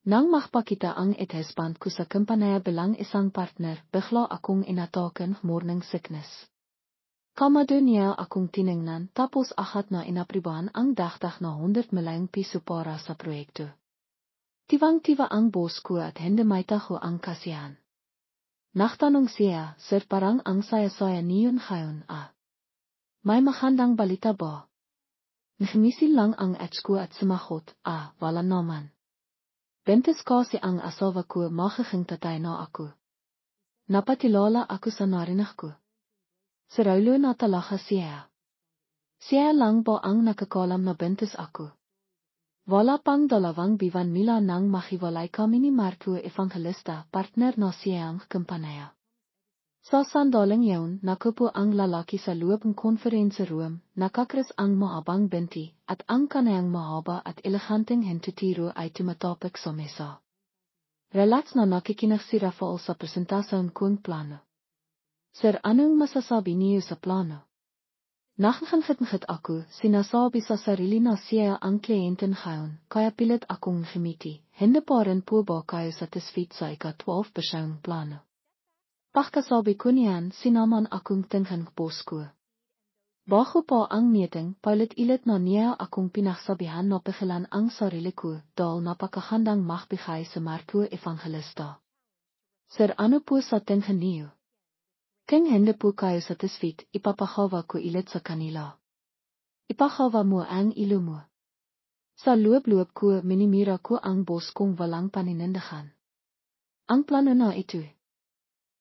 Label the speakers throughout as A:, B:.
A: Nang magpakita ang ethesband ko sa kampanaya bilang isang partner, bigla akong inatakan morning sickness. Kamado niya akong tiningnan tapos agad na inapriban ang dagdag na 100 milyong piso para sa proyekto. Tiwang-tiwa ang boss ko at hindi maitaho ang kasiyahan. Nagtanong siya, Sir, parang ang saya-saya niyon ngayon May magandang balita ba? Nagmisil lang ang ex ko at sumagot, wala naman. Bentes kasi ang asawa ko magiging tatay na ako. Napatilala ako sa narinig ko. Si Raulo na talaga siya. Siya lang ba ang nakakalam na bentes ako? Wala pang 2 buwan mula nang mahiwalay kami ni Marco Evangelista, partner na siyang kampanaya. Sa sandaling yun, nakupo ang lalaki sa loob ng konferense room, nakakris ang maabang binti, at ang kanayang mahaba at eleganteng hentutiro ay tumatapik sa mesa. Relax na nakikinig si Rafael sa presentasyon kong plano. Sir, anong masasabi niyo sa plano? Nakakangit ako, sinasabi sa sarili na siya ang kliyenten ngayon, kaya pilit akong ngumiti, hindi pa rin po ba kayo satisfied sa ika-12 pasyang plano? Pagkasabi ko niyan, sinaman akong tingin boss ko. Bago pa ang meeting, paulit-ulit na niya akong pinagsabihan na pigilan ang sarili ko, dahil napakahandang magbigay sa Marco Evangelista. Sir, ano po sa tingin niyo? Kung hindi po kayo satisfied, ipapahawa ko ulit sa kanila. Ipahawa mo ang ilo mo. Sa loob-loob ko, minimira ko ang boss kong walang paninindigan. Ang plano na ito.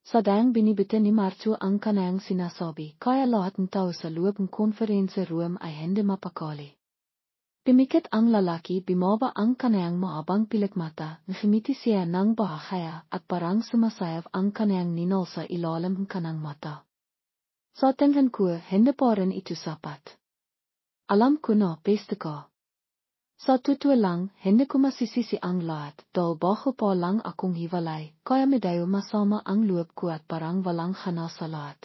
A: Sadang binibitin ni Marco ang kanayang sinasabi, kaya lahat ng tao sa loob ng konferense room ay hindi mapakali. Pimikit ang lalaki, bimaba ang kanayang maabang pilikmata, ngumiti siya ng bahaya at parang sumasayaw ang kanayang ninal sa ilalim ng kanang mata. Sa tingin ko, hindi pa rin ito sapat. Alam ko na, peste ka. Sa totoo lang, hindi ko masisisi ang lahat, dahil bago pa lang akong hiwalay, kaya medyo masama ang loob ko at parang walang hana sa lahat.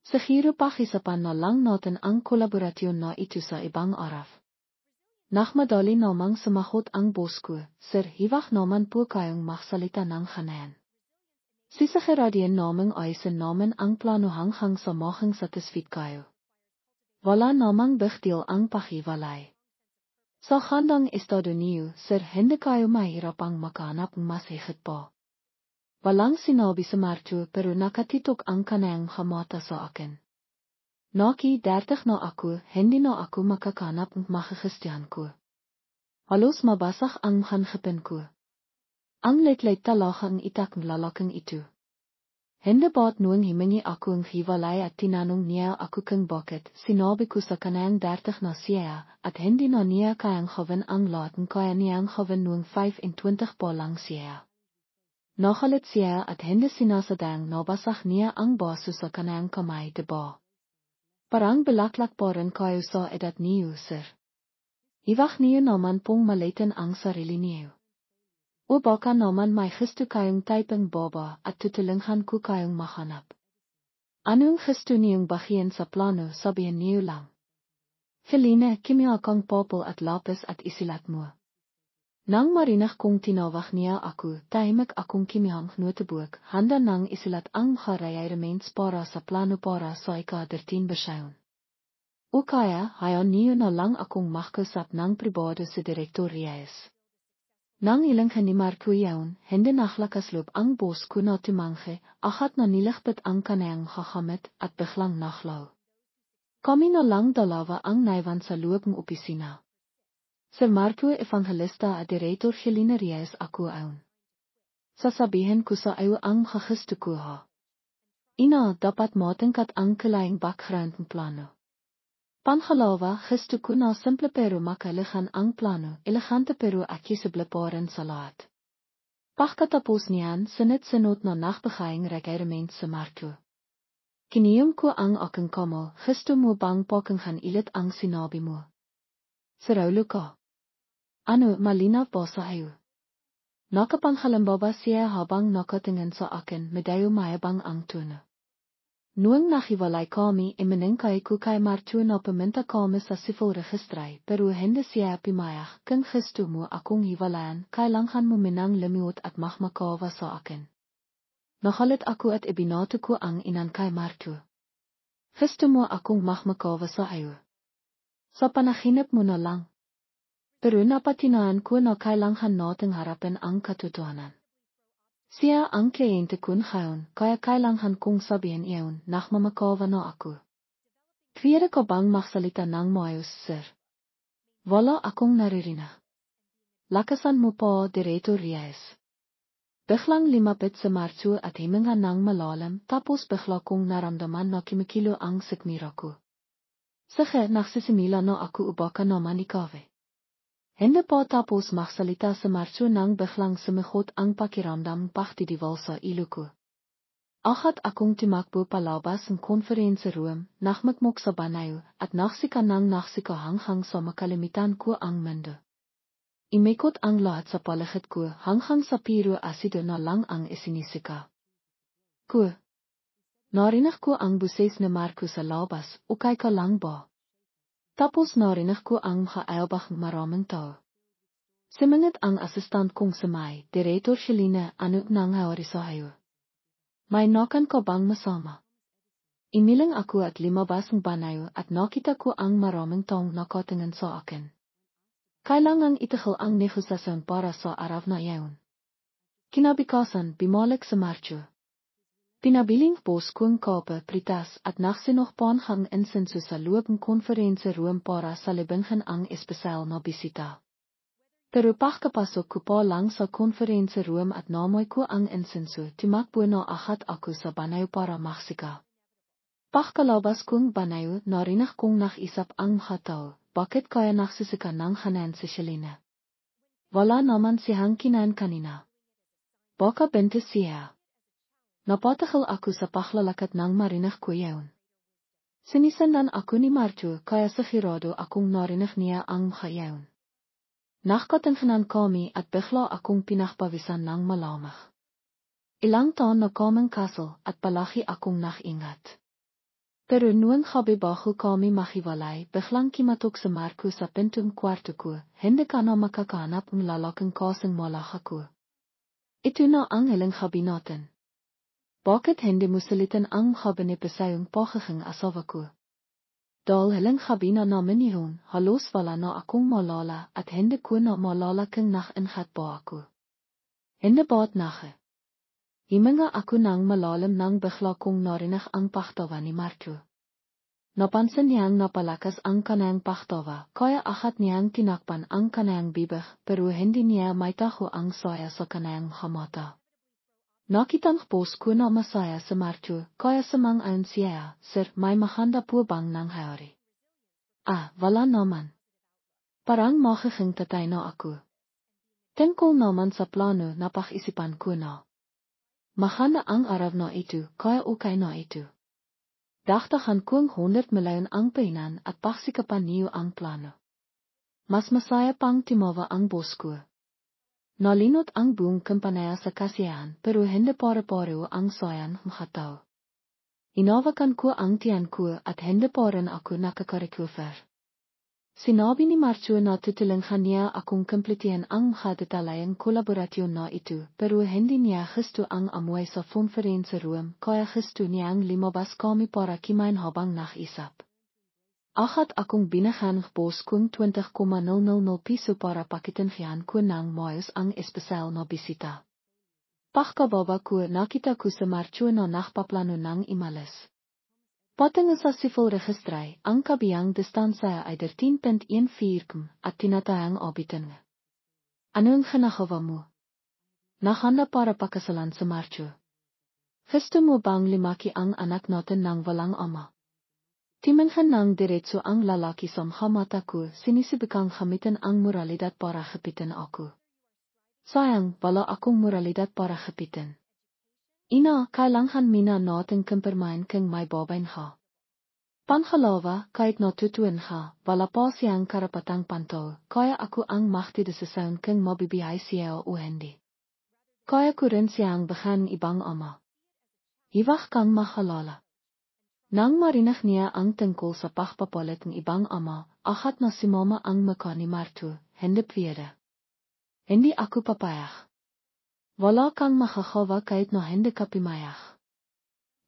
A: Siguro pakisapan na lang natin ang kolaborasyon na ito sa ibang araf. Nagmadali namang sumagot ang boss ko, Sir, hiwag naman po kayong magsalita ng hanayan. Sisiguraduhin namang ayusin namin ang plano hanggang sa maging satisfied kayo. Wala namang big deal ang pahiwalay. Sa handang estado niyo, Sir, hindi kayo mahirapang makahanap ng mas higit pa. Walang sinabi sa Marco pero nakatitok ang kanayang mata sa akin. Naki 30 na ako, hindi na ako makakanap ng makakristiyan ko. Halos mabasag ang hanghipin ko. Ang late-late talaga ang itak ng lalaking ito. Hindi ba't noong himingi ako ang hiwalay at tinanong niya ako kung bakit, sinabi ko sa kanayang 30 na siya, at hindi na niya kayang gawin ang lahat ng kaya niyang gawin noong 25 pa lang siya. Nakalit siya at hindi sinasadang nabasag niya ang baso sa kanayang kamay, diba? Parang balaklak pa rin kayo sa edad niyo, sir. Iwag niyo naman pong malitin ang sarili niyo. O baka naman may gusto kayong typing baba at tutulungan ko kayong mahanap. Anong gusto niyong bahiyan sa plano, sabihin niyo lang. Helena, kimya kang popol at lapis at isilat mo. Nang marinig kong tinawag niya ako, tahimik akong kimihang notebook, handa nang isilat ang mga requirements para sa plano para sa ika-13 basyon. O kaya, hayan niyo na lang akong makasap ng pribado sa Direktor Reyes. Nang ilanghan ni Marco yaon, hindi naglakasloob ang boss ko na tumanghe, agad na niligbit ang kanayang gagamit at biglang naglaw. Kami na lang dalawa ang naiwan sa loob ng opisina. Sir Marco Evangelista at Director Helena Reyes ako aun. Sasabihin ko sa iyo ang gusto ko ha. Ina, dapat matingkat ang kalaing background ng plano. Pangalawa, gusto ko na simple pero makalihan ang plano, elegante pero accessible pa rin sa lahat. Pagkatapos niyan, sinit-sinot na nagbigayang requirement sa Marco. Kiniyom ko ang aking kamal, gusto mo bang pakinggan ulit ang sinabi mo? Saraulo ka. Ano, malinaw ba sa iyo? Nakapanghalimbawa siya habang nakatingin sa akin, medyo mayabang ang tono. Nuang nahiwalai kami mening ku kai martu na peminta kami sa civil registry pero hindi siya pimayag kung gusto mo akong hiwalayan kailangan mo minang limiut at mahmakawa sa akin. Nakalit ako at ibinato ko ang inan kay martu. Gusto mo akong mahmakawa sa iyo. Sa panahinip mo na lang. Pero napatinaan ko na kailangan nating harapin ang katotohanan. Siya ang kliyente ko ngayon, kaya kailangan kong sabihin iyon, nagmamakawa na ako. Pwede ko bang magsalita ng maayos, sir? Wala akong naririnig. Lakasan mo po, Diretor Reyes. Biglang limapit sa martu at himinga ng malalim, tapos bigla kong naramdaman na kumikilo ang sikmira ko. Sige, nagsisimula na ako ubaka naman ikaw. Hindi po tapos magsalita sa martu nang biglang sumigot ang pakiramdam pagdidiwal sa ilo ko. Agad akong tumakbo palabas ng conference room, nagmukmuk sa banayo, at nagsika hanggang sa makalimitan ko ang mundo. Imikot ang lahat sa paligid ko hanggang sa puro asido na lang ang isinisika ko. Narinig ko ang buses na Marco sa labas, ukay ka lang ba? Tapos narinig ko ang makaayabang maraming tao. Sumunod ang assistant kong samay, Diretor Shelina, ano nangyari sa iyo? May nakan ka bang masama? Imiling ako at limabas ng banayo at nakita ko ang maraming taong nakatingin sa akin. Kailangang itigil ang negosasyon para sa araw na iyon. Kinabukasan, bumalik sa marcho. Pinabiling pos kong kape, pritas at nagsinokpan hang insenso sa loob ng conference room para sa libingan ang espesyal na bisita. Pero pagkapasok ko pa lang sa conference room at namoy ko ang insenso, tumakbo na agad ako sa banayo para magsika. Pagkalabas kong banayo, narinig kong nakisap ang mga tao, bakit kaya nagsisika ng hanan si Shelina? Wala naman siyang kinain kanina. Baka bente siya. Napatakal ako sa paglalakat ng marinig ko yaon. Sinisandan ako ni Martu kaya sigurado akong narinig niya ang mga yaon. Nagkatingnan kami at bigla akong pinagpawisan ng malamig. Ilang taon na kaming kasal at palagi akong nakingat. Pero noong gabi bago kami mahiwalay, biglang kimatok sa Marco sa pintong kwarto ko, hindi ka na makakahanap ng lalaking kasing malaki ko. Ito na ang ilang gabi natin. Bakit hindi mo salitan ang gabi ni Pasayong pagiging asawa ko? Dahil hilang gabi na namin yun, halos wala na akong malala at hindi ko na malala kung nakingat ba ako. Hindi ba't nahe? Himinga ako ng malalim nang bigla kong narinig ang pagtawa ni Marco. Napansin niyang napalakas ang kanayang pagtawa, kaya agad niyang tinakpan ang kanayang bibig, pero hindi niya maitaho ang saya sa kanayang mata. Nakitang pos ko na masaya sa Marco, kaya samang-ayon siya, sir, may mahanda po bang nangyari? Ah, wala naman. Parang magiging tatay na ako. Tungkol naman sa plano na pag-isipan ko na. Mahanda ang araw na ito, kaya okay na ito. Dagdagan kong 100 milyon ang painan at pagsikapan niyo ang plano. Mas masaya pang timawa ang boss ko. Nalinot ang buong kampanaya sa kasiyahan pero hindi pare-pareho ang sayan mga tao. Inawakan ko ang tiyan ko at hindi pa rin ako nakaka-recover. Sinabi ni Marco na tutulungan niya akong kumplitihan ang mga detalyeng kolaborasyon na ito pero hindi niya gusto ang amoy sa conference room kaya gusto niyang limabas kami para kimain habang nag-isap. Agad akong binigyan ng boss kong 20,000 piso para pakitinhian ko ng maayos ang espesyal na bisita. Pagkababa ko nakita ko sa Marco na nagpaplano ng imalis. Patungo sa civil registry, ang kabiyang distansya ay 13.14 km at tinatayang abitin. Anong ginagawa mo? Nahanda para pakasalan sa Marco. Gusto mo bang limaki ang anak natin ng walang ama? Timanhan ng diretso ang lalaki sa mata ko, sinisibikang gamitin ang moralidad para hapitin ako. Sayang, wala akong moralidad para hapitin. Ina, kailangan mina natin kumpirmahin kung may babain ha. Pangalawa, kahit natutuin ha, wala pa siyang karapatang panto, kaya ako ang magdidesisyon kung mabibigay siya o hindi. Kaya ko rin siyang bigyan ibang ama. Iwag kang mahalala. Nang marinig nia ang tungkol sa pagpapalit ng ibang ama, ahat na si mama ang meka ni Martu, hindi pwede. Hindi ako papayag. Wala kang makagawa kahit na hindi ka pumayag.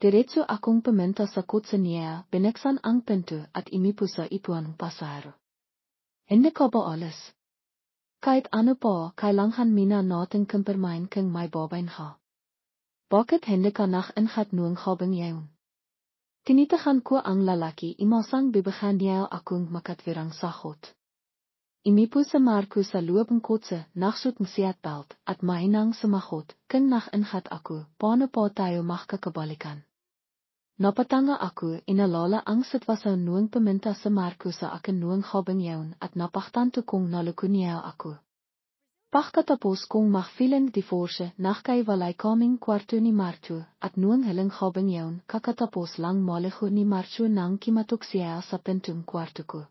A: Diretso akong pumunta sa kotse niya, binuksan ang pinto at imipo sa ipuan ng pasahero. Hindi ka ba alis? Kahit ano pa, kailangan mina natin kumpirmahin kung may babae ka. Bakit hindi ka ingat noong habang yaon? Tinitahan ko ang lalaki, imasang bibigyan niya akong makatwirang sahot. Imipo sa Marco sa loob ng kotse, nagsut ng seatbelt, at mainang sumagot, kung ingat ako, paano pa tayo makakabalikan? Napatanga ako, inalala ang sitwasyon noong pumunta sa Marco sa akin noong habang yaon at napaktanto kong naloko niya ako. Pagkatapos kong magfiling divorce, nakaiwalay kaming kwarto ni Marco, at noong halang habang yaon, kakatapos lang maligo ni Marco nang kimatok siya sa pintong kwarto ko.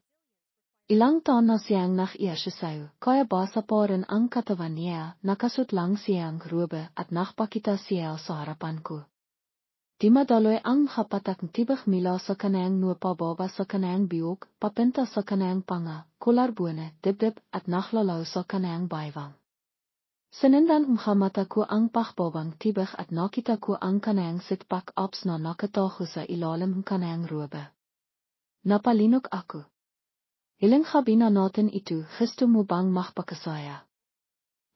A: Ilang taon na siyang nag-iasya sa'yo, kaya basa pa rin ang katawan niya, nakasut lang siyang robe at nakpakita siya sa harapan ko. Di madaloy ang hapatak tibak mila sa kanayang pababa sa kanayang biyog, papunta sa kanayang panga, kolarbone, dibdib at naklalaw sa kanayang baywang. Sinundan mata ko ang pakbabang tibak at nakita ko ang kanayang sitpak ups na nakatago sa ilalim ng kanayang robe. Napalinok ako. Ilang habina natin ito, gusto mo bang magpakasaya?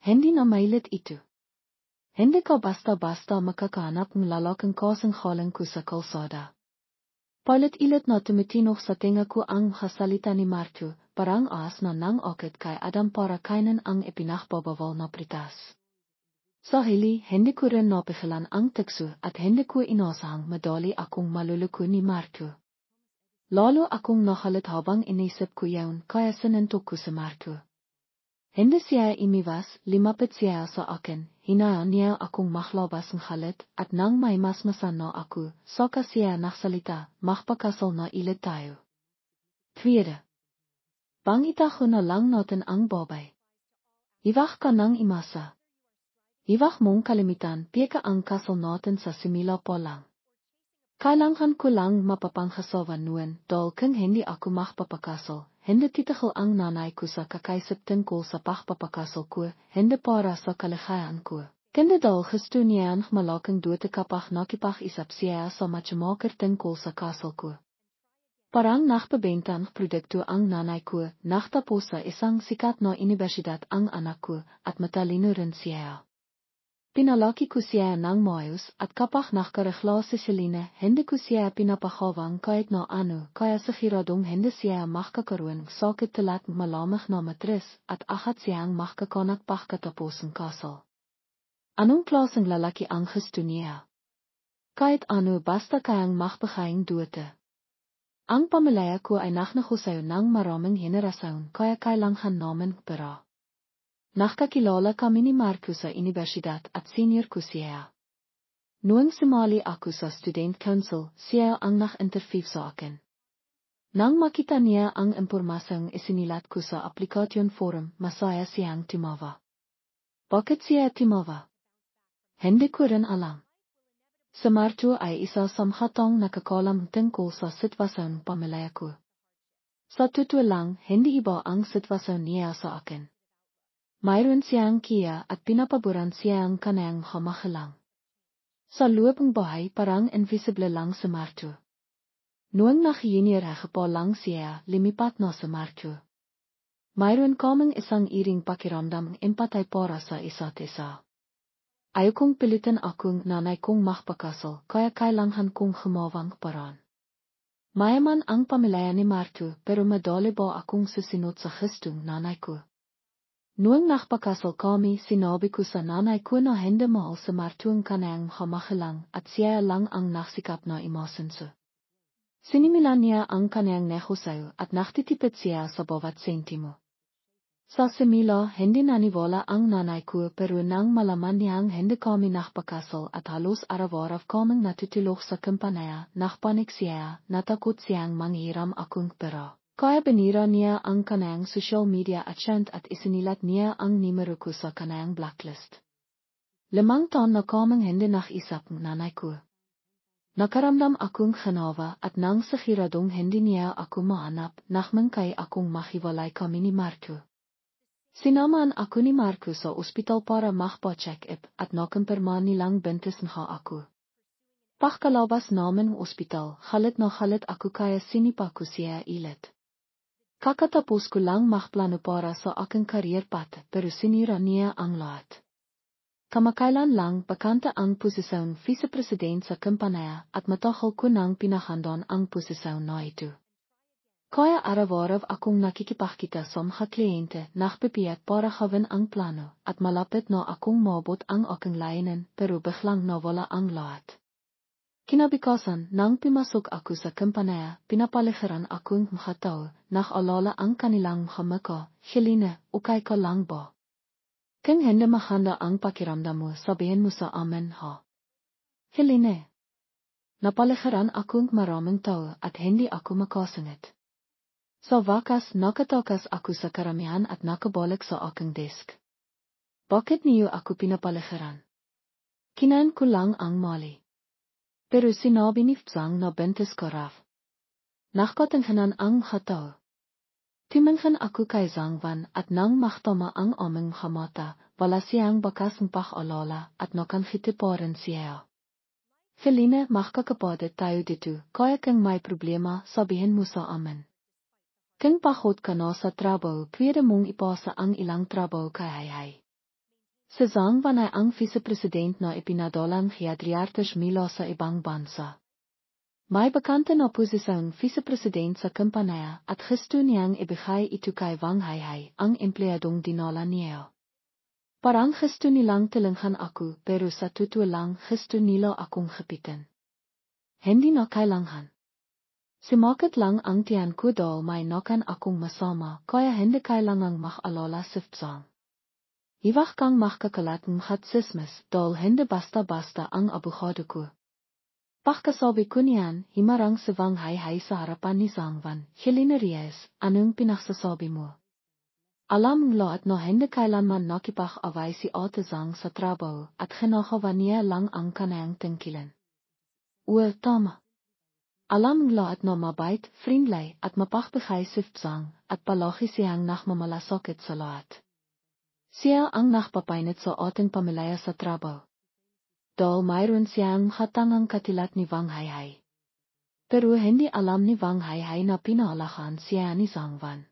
A: Hindi na mailit ito. Hindi ka basta-basta makakahanap ng lalaking kasanghalang ko sa kalsada. Paulit-ilit na tumitinog sa tinga ko ang kasalita ni Marco, parang as na nang akit kay Adam para kainin ang ipinagbabawal na pritas. Sa hili, hindi ko rin napigilan ang tikso at hindi ko inasahang madali akong maluluko ni Marco. Lalo akong nakalit habang inisip ko yaon kaya sinuntok ko sa Marco. Hindi siya imiwas, limapit siya sa akin, hinayaan niya akong maglabas ng halit at nang may masmasan na ako, saka siya nagsalita, magpakasal na ilit tayo. Tweede. Bangita ko na lang natin ang babay. Iwag ka nang imasa. Iwag mong kalimitan, pika ang kasal natin sa simila pa lang. Kailangan ko lang mapapangkasawa noon, dahil kung hindi ako magpapakasal, hindi titigil ang nanay ko sa kakaisip tungkol sa pagpapakasal ko, hindi para sa kaligayahan ko. Kundi dahil gusto niya ang malaking duwete kapag nakipag-isip siya sa matchmaker tungkol sa kasal ko. Parang nakpabentang produkto ang nanay ko, naktapos sa isang sikat na universidad ang anak ko, at matalino rin siya. Pinalaki ko siya ng maayos at kapag nakaregla si Selena, hindi ko siya pinapahawang kahit na ano, kaya siguradong hindi siya makakaroon ng sakit talat malamig na matris at ahat siyang makakanak pagkatapos ng kasal. Anong klaseng lalaki ang gusto niya? Kahit ano basta kayang magbigayng duwete. Ang pamilya ko ay nagnegosyo ng maraming henerasyon kaya kailangan namin pera. Nakakilala kami ni Marco sa universidad at senior ko siya. Noong sumali ako sa student council, siya ang nag-interview sa akin. Nang makita niya ang impormasyong isinilat ko sa application form, masaya siyang tumawa. Bakit siya tumawa? Hindi ko rin alam. Si Marco ay isa sa makatang nakakalam tungkol sa sitwasyon pamilya ko. Sa totoo lang, hindi iba ang sitwasyon niya sa akin. Mayroon siyang kiya at pinapaboran siyang kanayang kamahalang. Sa loob ng bahay parang invisible lang si Marco. Noong nakiyinirahe pa lang siya, limipat na si Marco. Mayroon kaming isang iring pakiramdam ng empatay para sa isa't isa. Ayokong pilitin akong nanay kong magpakasal, kaya kailangan kong humawang paraan. Mayaman ang pamilya ni Marco pero madali ba akong susunod sa gustong nanay ko? Noong nagpakasal kami, sinabi ko sa nanay ko na hindi mahal sa Marco ang kanayang kamahalang at siya lang ang nagsikap na imasinso. Sinimilan niya ang kanayang negosyo at naktitipid siya sa bawat sentimo. Sa simila, hindi naniwala ang nanay ko pero nang malaman niyang hindi kami nagpakasal at halos araw-araw kaming natutulog sa kumpanya, nagpanik siya, natakot siyang manghiram akong pera. Kaya binira niya ang kanayang social media account at isinilat niya ang numero ko sa kanayang blacklist. 5 taon na kaming hindi nag-isip ng nanay ko. Nakaramdam akong genawa at nang sigiradong hindi niya ako mahanap, nakmengkay akong mahiwalay kami ni Marco. Sinamaan ako ni Marco sa ospital para magpa-check-up at nakumpirma nilang buntis nga ako. Pagkalabas namin ospital, galit na galit ako kaya sinipa ko siya ilit. Kakatapos ko lang magplano para sa aking karierpad pero sinira niya ang lahat. Kamakailan lang bakante ang posisyong vice-president sa kumpanya at matagal ko nang pinahandon ang posisyong na ito. Kaya araw-araw akong nakikipagkita sa mga kliyente nagbibiyat para gawin ang plano at malapit na akong mabot ang aking layunin pero biglang nawala ang lahat. Kinabukasan nang pumasok ako sa kumpanya, pinapaligiran akong mga tao, nag-alala ang kanilang mga mukha, Helene, okay ka lang ba? Kung hindi maganda ang pakiramdam mo, sabihin mo sa amin ha. Helene. Napaligiran akong maraming tao at hindi ako makasingit. Sa wakas nakatakas ako sa karamihan at nakabalik sa aking desk. Bakit niyo ako pinapaligiran? Kinain ko lang ang mali. Pero sinabi ni Fzang na buntis ko raw. Nagkatingnan ang mga tao. Tumingin ako kay Zangwan at nang maktama ang aming mga mata, wala siyang bakas ng pag-alala at nakangitiporin siya. Helene, magkakapatid tayo dito, kaya kung may problema, sabihin mo sa amin. Kung pagod ka na sa trabaho, pwede mong ipasa ang ilang trabaho kay Hayhay. Si Zangwan ay ang vice-president na ipinadalang kay 300 mila sa ibang bansa. May bakante na posisyong vice-president sa kumpanya at gusto niyang ibigay ito kay Wang Hayhay, ang empleyadong dinala niya. Parang gusto nilang tulungan ako pero sa totoo lang gusto nila akong kapitan. Hindi na kailangan. Sumakit lang ang tiyan ko dahil may nakan akong masama kaya hindi kailangang mag-alala si Fzang. Iwag kang magkakalat ng hatsismis dahil hindi basta-basta ang abogado ko. Pagkasabi ko niyan, himarang si Wang Hayhay sa harapan ni Zangwan, Helene Reyes, anong pinagsasabi mo? Alam ng lahat na hindi kailanman nakipag-away si Ate Zang sa trabaho at ginagawa niya lang ang kanayang tungkulin. Tama. Alam ng lahat na mabait, vriendelijk at mapagbigay si Fzang at palagi siyang nagmamalasakit sa lahat. Siya ang nagpapainit sa ating pamilya sa trabaho. Dahil mayroon siyang hatangang katilat ni Wang Hayhay. Pero hindi alam ni Wang Hayhay na pinaalahan siya ni Zangwan.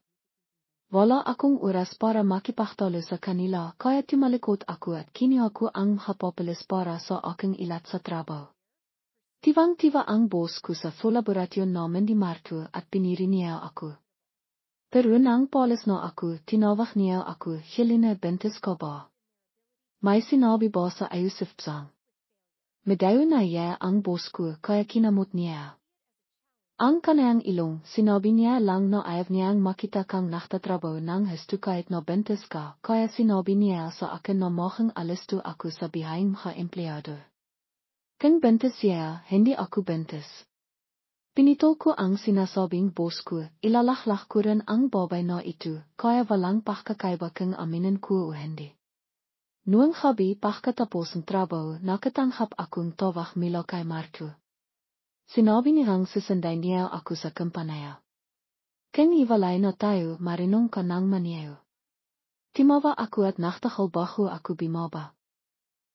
A: Wala akong oras para makipagtalo sa kanila kaya tumalikod ako at kinuha ko ang hapapalis para sa aking ilat sa trabaho. Tiwang-tiwa ang boss ko sa kolaborasyon namin ni Marco at piniri niya ako. Pero nang palis na ako, tinawag niya ako, Helene, buntis ka ba? May sinabi ba sa iyo si Fzang? Medayo na iya ang boss ko kaya kinamot niya. Ang kanayang ilong, sinabi niya lang na ayaw niyang makita kang naktatrabaho ng gusto kahit na buntis ka, kaya sinabi niya sa akin na mukhang alisto ako sa bihayang mga empleyado. Kung buntis siya, hindi ako buntis. Pinitol ko ang sinasabing boss ko, ilalaklah ko rin ang babay na ito, kaya walang pagkakaiba kung aminin ko o hindi. Noong gabi pagkatapos ng trabaho, nakatanghap akong tawag mula kay Marco. Sinabi niyang susundan niya ako sa kumpanya. Kung iwalay na tayo, marinong ka ng maniyo. Timawa ako at nagtagal bago ako bimaba.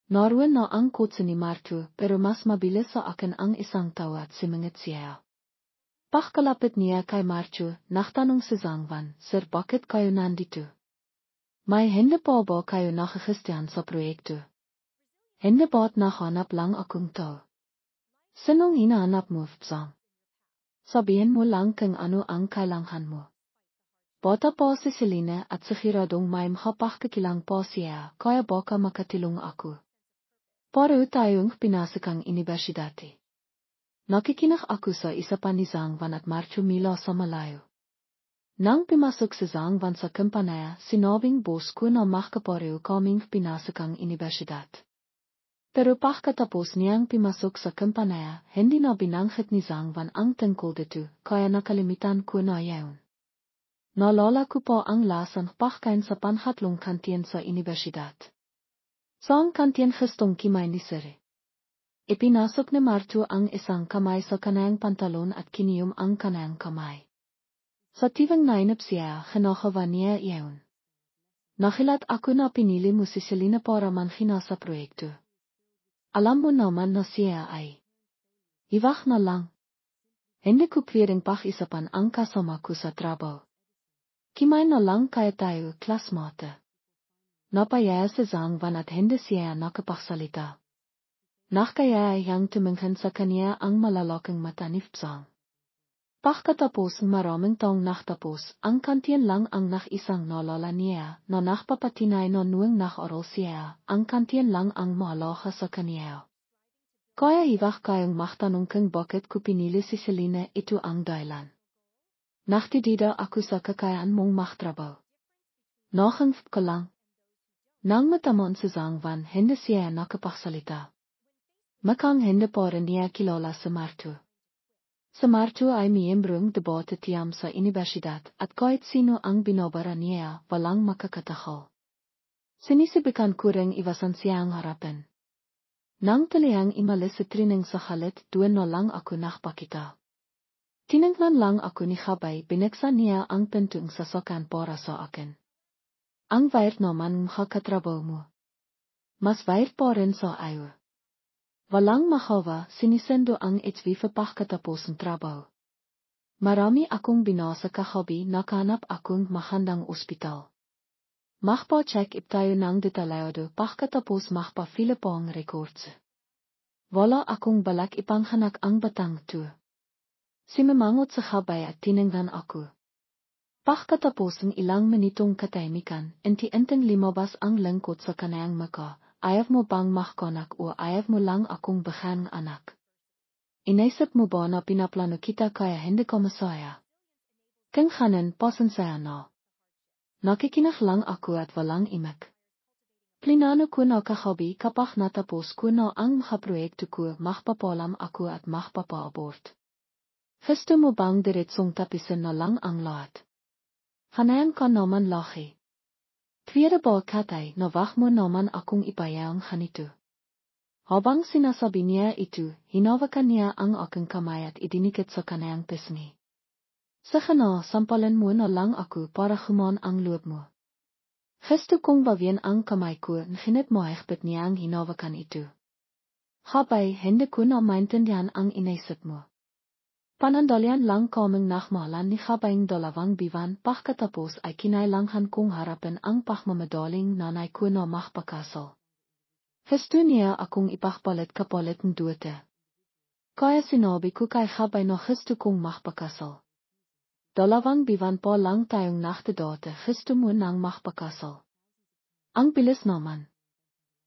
A: Naroon na ang kotse ni Marco pero mas mabilis sa akin ang isang tao at sumingit siya. Pagkalapit niya kay Marco, nagtanong si Zangwan, Sir, bakit kayo nandito? May hindi pa ba kayo nakakistiyan sa proyekto? Hindi ba't nahanap lang akong tao? Sinong hinahanap mo, Fzang? Sabihin mo lang kung ano ang kailangan mo. Bata pa si Selena at sigiradong may makapagkakilang pa siya kaya baka makatilong ako. Pareho tayong pinasakang inibersidade. Nakikinig ako sa isa pa ni Zangwan at Marco mila sa malayo. Nang pumasok si Zangwan sa kumpanya, sinabing boss ko na magkapareho kaming pinasakang inibersidad. Pero pagkatapos niyang pumasok sa kumpanya, hindi na binanggit ni Zangwan ang tungkol dito, kaya nakalimutan ko na yaon. Naalala ko pa ang lasang pagkain sa panhatlong kantin sa inibersidad. Sa ang kantin gustong kimain ni Sir. Ipinasok ni Martu ang isang kamay sa kanyang pantalon at kiniyom ang kanyang kamay. Sa tivang nainip siya, kinakawa niya iyon. Nakilat ako na pinili mo si Selena para manghina sa proyekto. Alam mo naman na siya ay. Iwak na lang. Hindi ko pwedeng pag-isapan ang kasama ko sa trabaho. Kimay na lang kaya tayo, klasmate. Napaya si Zhang Van at hindi siya nakapagsalita. Nakakaya yang tumingin sa kanya ang malalaking mata ni Zhang. Pagkatapos maraming taong nakatapos, ang kantiyan lang ang nakisang nalala niya na nakpapatinay na nuwang nakaral siya, ang kantiyan lang ang maalaga sa kanya. Kaya iwak kayong magtanong kung bakit ko pinili si Selena, ito ang dahilan. Naktidida ako sa kakayaan mong magtrabaho. Nakangf ka lang. Nang matamon si Zhang Van, hindi siya nakapagsalita. Makang hindi pa rin niya kilala si Martu. Si Martu ay miyembrong debate tiyam sa universidad at kahit sino ang binobara niya, walang makakatakal. Sinisibikan ko ring iwasan siyang harapin. Nang talihang imalis si Trining sa halit, doon na lang ako nakpakita. Tiningnan lang ako ni Habay, binuksan niya ang pintong sasakyan para sa akin. Ang wait naman makakatrabaho mo. Mas wait pa rin sa iyo. Walang mahawa, sinisendo ang HV pagkatapos ng trabaho. Marami akong binasa kahabi, nakanap akong mahandang ospital. Magpa-check ip tayo ng detalyado pagkatapos magpa-file pa ang records. Wala akong balak ipanghanak ang batang to. Simamangot sa Habay at tiningnan ako. Pagkatapos ng ilang minitong katahimikan, inti-inting limabas ang lengkot sa kanayang maka. Ayaw mo bang mahkanak o ayaw mo lang akong bahan anak? Inaisip mo ba na pinaplano kita kaya hindi ko masaya? Kung hanan, pasensya na. Nakikinig lang ako at walang imak. Plinano ko na kahabi kapag natapos ko na ang mga proyekto ko, magpapalam ako at magpapa-abort. Gusto mo bang diretsong tapisin na lang ang lahat? Hanayan ka naman laki. Tweede ba katay na wag mo naman akong ipayang hanito. Habang sinasabi niya ito, hinawakan niya ang aking kamay at idinikit sa kanayang pisngi. Saka na, sampalan mo na lang ako para humon ang loob mo. Gusto kong bawian ang kamay ko, ngunit mahigpit niya ang hinawakan ito. Habay, hindi ko na maintindihan ang inaisip mo. Panandalian lang kaming nakmalan ni Habayng dalawang biwan pagkatapos ay kinailangan kong harapin ang pagmamadaling nanay ko na magpakasal. Gusto niya akong ipagpalit kapalit ng duwete. Kaya sinabi ko kay Habay na gusto kong magpakasal. Dalawang biwan pa lang tayong nachtedate, gusto mo nang magpakasal. Ang bilis naman.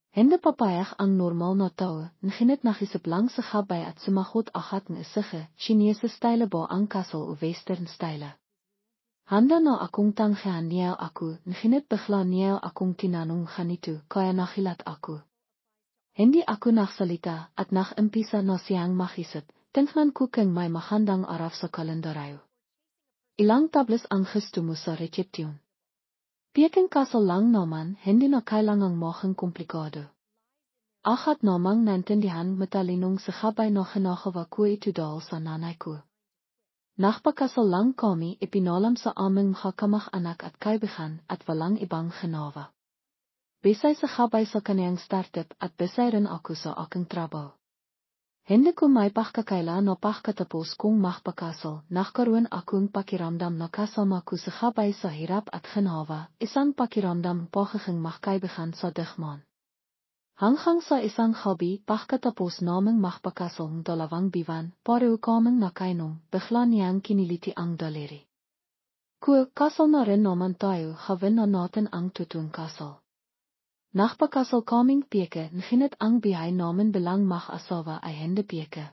A: Hindi papayag ang normal na tao, ngunit naisip lang sa Habay at sumagot agad ng isige, Chinese style ba ang kasal o western style? Handa na akong tanggihan niya ako, ngunit bigla niya akong tinanong ganito, kaya nakilat ako. Hindi ako nagsalita at nag-umpisa na siyang makisip, tingnan ko kung may magandang araw sa kalendaryo. Ilang tablas ang gusto mo sa resepsyon? Piyaking kasal lang naman, hindi na kailangang mahang komplikado. Agad namang naintindihan matalinong sa Habay na kinakawa ko ito dahil sa nanay ko. Nagpakasal lang kami, ipinalam sa aming mga kamag-anak at kaibigan at walang ibang ginawa. Besay sa Habay sa kaniyang startup at besay rin ako sa aking trabaho. Hindi ko may pagkakaila na pagkatapos kong magpakasal, nagkaroon akong pakiramdam na kasama ko sa Habay sa hirap at ginawa, isang pakiramdam pagiging magkaibigan sa digmaan. Hanggang sa isang hobby, pagkatapos naming magpakasal ng dalawang biwan, pareho kaming nakainom, bigla niyang kiniliti ang daliri. Kasal na rin naman tayo, gawin na natin ang totoong kasal. Nagpakasal kaming piyeke, ngunit ang bihay namin bilang mag-asawa ay hindi piyeke.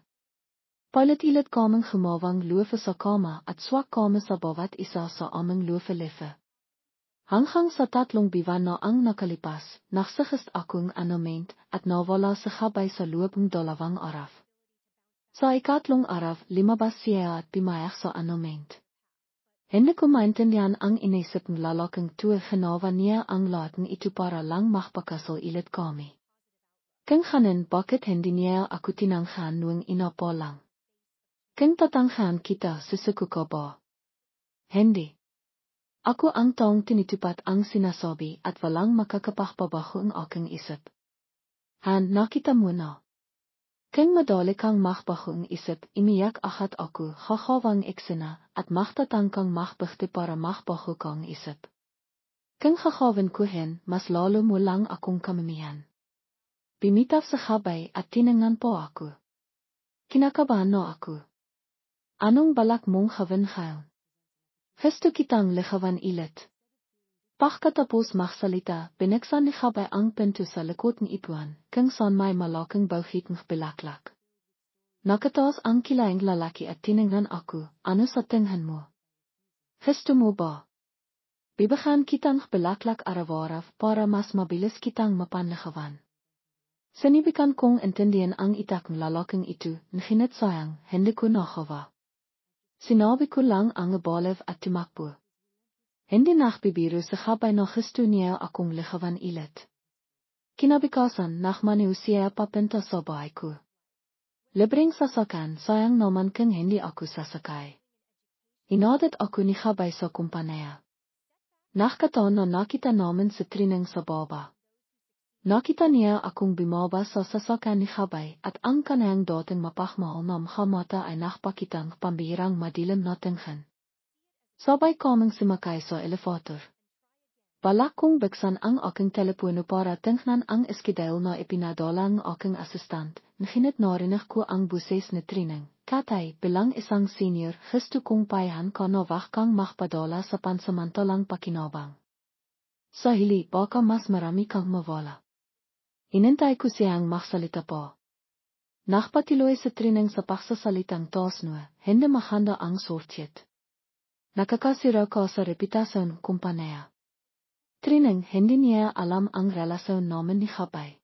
A: Palit-ilit kaming gumawang luwe sa kama at swak kami sa bawat isa sa aming luwe-life. Hanggang sa 3 biwan na ang nakalipas, nagsagist akong annulment at nawala sa Habay sa loob ng 2 araw. Sa ikatlong araw, lumabas siya at pumayag sa annulment. Hindi ko maintindihan ang inisip ng lalaking tuwa ginawa niya ang lahat ng ito para lang magpakasal ulit kami. Keng ganin bakit hindi niya aku tinanghan nuang ina pa lang. Keng tatanghan kita sesuku ka ba? Hindi. Ako ang taong tinitupat ang sinasabi at walang makakapagpabago ang aking isip. Han, nakita mo na. Keng madali kang magbago ang isip, imiyak ahat ako, hahawang eksena, at magtatang kang magbigti para magbago kang isip. Keng hahawin ko hen, mas lalo mo lang akong kamimihan. Bimitaw sa habay at tinangan po ako. Kinakabahan na ako. Anong balak mong gawin ngayon? Gusto kitang ligawan ilit. Pagkatapos magsalita, binuksan ni Habay ang pinto sa likod ni Ipuan, kung saan may malaking bauhitang belaklak. Nakataas ang kilaing lalaki at tiningnan ako, ano sa tingin mo? Gusto mo ba? Bibigyan kitang belaklak araw-araw para mas mabilis kitang mapanligawan. Sinibigan kong intindihan ang itakang lalaking ito, ngunit sayang, hindi ko nagawa. Sinabi ko lang ang balev at tumakbo. Hindi nagbibiro sa Habay na gusto niya akong ligawan ilit. Kinabukasan nagmaniw siya papunta sa bahay ko. Libreng sasakyan, sayang naman kung hindi ako sasakay. Inadit ako ni Habay sa kumpanya. Nakataon na nakita namin sa training sa baba. Nakita niya akong bumaba sa sasakyan ni Habay at ang kanayang dating mapagmahal na mata ay nakpakitang pambihirang madilim na tingin. Sabay kaming sumakay sa elevator. Balak kong buksan ang aking telepono para tingnan ang eskidel na ipinadala ng aking assistant, ngunit narinig ko ang buses na training. Katay, bilang isang senior, gusto kong payahan ka na wag kang magpadala sa pansamantalang pakinabang. Sa hili, baka mas marami kang mawala. Inintay ko siyang magsalita pa. Nakpatiloy sa training sa pagsasalitang tosno, hindi mahanda ang sortjet. Nakakasira ka sa reputasyon kumpanya. Training, hindi niya alam ang relasyon namin ni Habay.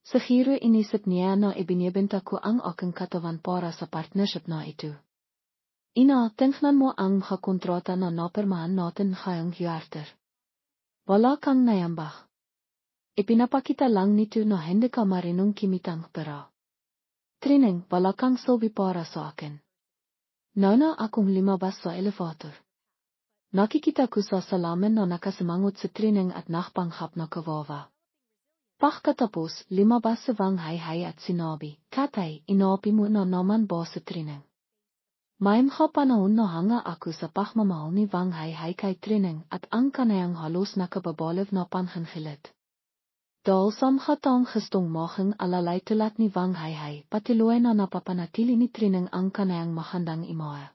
A: Sa giro inisip niya na ibinibenta ko ang aking katawan para sa partnership na ito. Ina, tingnan mo ang mga kontrata na napirmahan natin ngayong yarter. Wala kang nayambak. Ipinapakita lang nito na hindi ka marinong kimitang pera. Training, wala kang silbi para sa akin. Nauna akong lumabas sa elevator. Nakikita ko sa salamin na nakasimangot sa training at nakpanghap na kawawa. Pagkatapos, lumabas sa Wang Hai at sinabi, Katay, inapi mo na naman ba sa training? May mga panahon na hanga ako sa pagmamahal ni Wang Hai kay training at ang kanayang halos nakababaliw na panhangilit. Dahil sa mga taong gustong maging alalay tulad ni Wang Hai, patuloy na napapanatili ni training ang kanayang magandang imahe.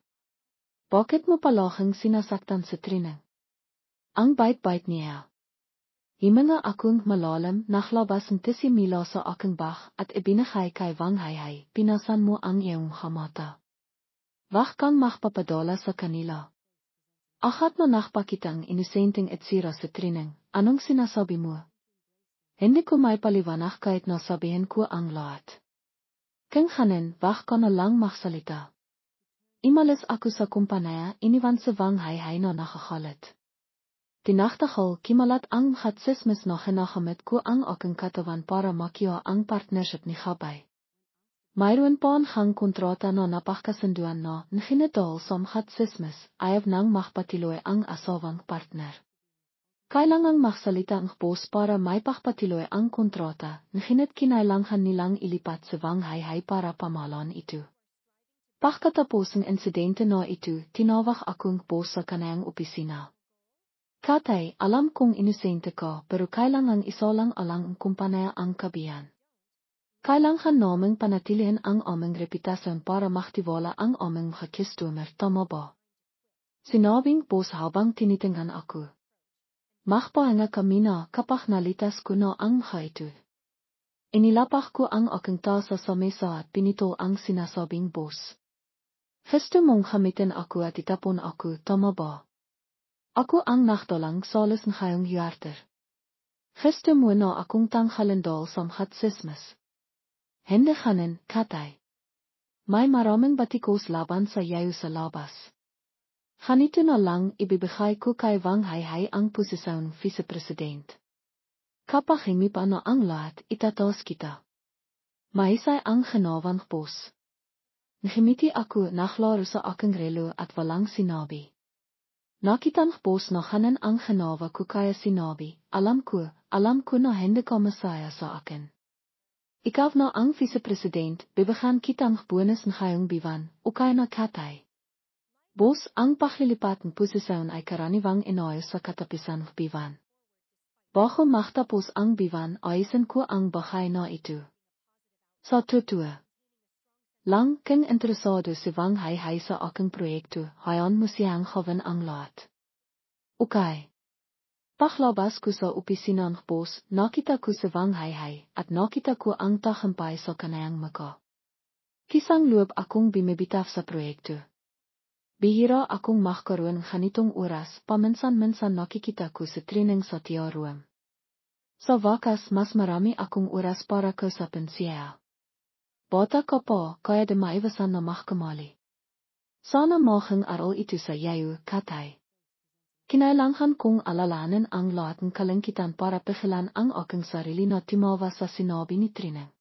A: Bakit mo palaging sinasaktan sa training? Ang bait-bait niya. Himinga akong malalim, naglabas ng tisimila sa aking bag at ibinigay kay Wang Hai, pinasan mo ang iyong mata. Wag kang magpapadala sa kanila. Ahat na nakpakitang inosenteng etsira sa training, anong sinasabi mo? Hindi ko may paliwanag kahit na sabihin ko ang lahat. Kung ganin, wag ka na lang magsalita. Imalis ako sa kumpanya, iniwan sa Wang Hai na nakakalit. Tinaktakal, kimalat ang hatsismis na hinagamit ko ang aking katawan para makiya ang partnership ni Habay. Mayroon pa ang kontrata na napakasunduan na, ngunit dahil sa hatsismis, ayaw nang magpatuloy ang asawang partner. Kailangang magsalita ang boss para may pagpatuloy ang kontrata, ngunit kinailangan nilang ilipat sa Wang Hai para pamahalaan ito. Pagkatapos ng insidente na ito, tinawag akong boss sa kanayang opisina. Katay, alam kong inosente ka pero kailangang isalang alang ang kumpanya ang kabiyan. Kailangan naming panatilihin ang aming reputasyon para maktiwala ang aming mga customer, tama ba? Sinabing boss habang tinitingnan ako. Magpahinga kami na kapag nalitas ko na ang mga ito. Inilapak ko ang aking tasa sa mesa at pinito ang sinasabing boss. Gusto mong gamitin ako at itapon ako, tama ba? Ako ang nagdalang salis ngayong yarter. Gusto mo na akong tanghalin dahil sa hatsismis. Hindi ganin, Katay. May maraming batikos laban sa yayo sa labas. Ganito na lang ibibigay ko kay Wang Hai ang posisyon vice-president. Kappa himi pa no ang lahat itatos kita. Maisay ang genawang bos. Ngimiti aku naglaro sa aking relo at walang sinabi. Nakitan bos na hanan ang genawa ko kaya sinabi, alam ko na hindi ka masaya sa akin. Ikaw na ang vice-president, bebegan kitang bonus ngayong biwan, o kaya na katay. Bos ang paglilipatan posisyon ay karaniwang inayos sa katapisan ng biwan. Bago magtapos ang biwan ayusin ko ang bahay na ito. Sa totoo lang kung interesado si Wang Hai sa aking proyekto, hayan mo siyang gawin ang lahat. Okay. Paglabas ko sa opisina ng bos, nakita ko si Wang Hai at nakita ko ang tagumpay sa kanayang maka. Kisang loob akong bumibitaw sa proyekto. Bihira akong magkaroon ganitong oras, paminsan-minsan nakikita ko sa training sa tiyaruam. Sa wakas mas marami akong oras para kausapin siya. Bata ka pa, kaya di maiwasan na magkamali. Sana mahang aral ito sa iyo, katay. Kinailangan kong alalahanin ang lahat ng kalangkitan para pigilan ang aking sarili na tumawa sa sinabi ni Trina.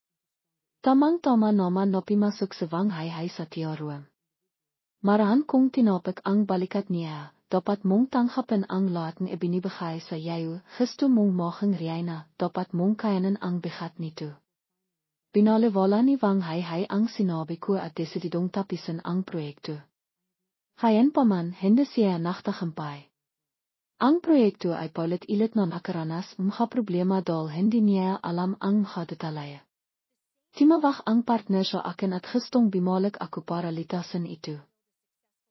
A: Tamang-tama naman na pimasok si Wang Hai sa tiyaruam. Marahan kong tinapik ang balikat niya, dapat mong tanggapin ang lahat ng ibinibigay sa iyo, gusto mong mahang riyay dapat mong kayanin ang bigat nito. Binaliwala ni Wang Hai ang sinabi ko at desididong tapisin ang proyekto. Hayan pa man, hindi siya nagtagumpay. Ang proyekto ay paulit-ulit na nakaranas mga problema dahil hindi niya alam ang mga detalye. Timawag ang partner sa akin at gustong bumalik ako para litasin ito.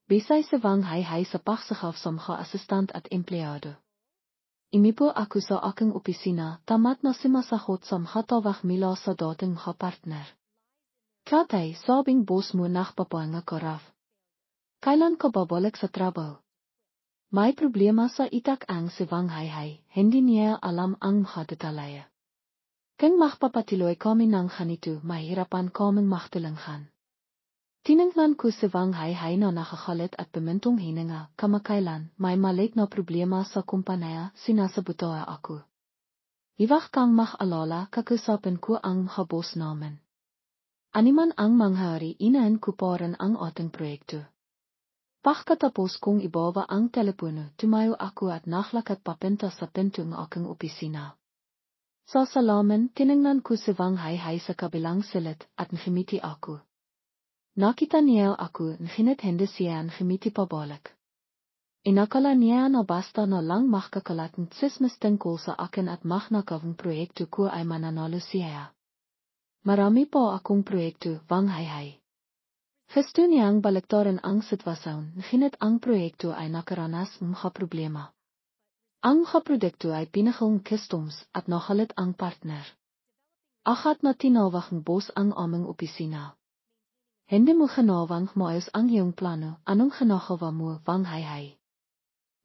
A: Bisay si Wang Hai sa pagsakaf sa mga asistant at empleyado. Imipo ako sa aking opisina, tamat na simasahot sa mga tawag mila sa dating mga partner. Katay, sabing boss mo nakpapuanga ka raw. Kailan ka babalik sa trabaho? May problema sa itak ang si Wang Hai, hindi niya alam ang mga detalye. Kung magpapatiloy kami ng ganito, mahirapan kaming magtulungan. Tiningnan ko si Wang Hai na nakakalit at pamintong hininga, kamakailan, may maliit na problema sa kumpanya, sinasabutoa ako. Iwag kang mag-alala, kakusapin ko ang mga boss namin. Animan ang manghari, inahin ko pa rin ang ating proyekto. Pagkatapos kong ibawa ang telepono, tumayo ako at naglakad papinta sa pinto ng aking opisina. Sa salamin, tiningnan ko si Wang Hai sa kabilang silid at ngimiti ako. Nakita niya ako, nginit hindi siya ngimiti pabalik. Inakala niya na basta na lang makakalat ng tsismis tungkol sa akin at magnakawang proyekto ko ay mananalo siya. Marami pa akong proyekto, Wang Hai. Gusto niyang baliktarin ang sitwasyon, nginit ang proyekto ay nakaranas ng mga problema. Ang mga produkto ay pinakong customs at nakalit ang partner. Akat na tinawag ng boss ang aming opisina. Hindi mo ginawang maayos ang iyong plano, anong ginagawa mo, Wang Hai?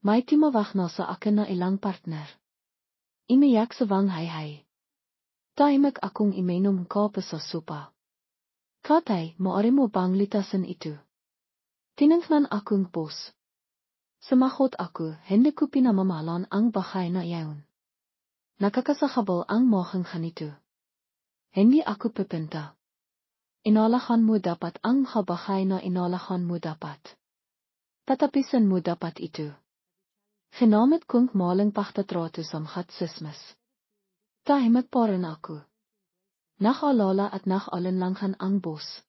A: May timawag na sa akin na ilang partner. Imiyak sa Wang Hai. Tahimik akong iminom kape sa sopa. Katay, maaari mo bang litasin ito? Tiningnan akong boss. Sumagot ako, hindi ko pinamamalan ang bahay na iyon. Nakakasakabal ang mahang ganito. Hindi ako pipinta. Inalahan mo dapat ang bahay na inalahan mo dapat. Tatapisan mo dapat ito. Ginamit kong maling pagtatrato sa mga tsismis. Tahimik pa rin ako. Nakalala at nakalinlangan ang boss.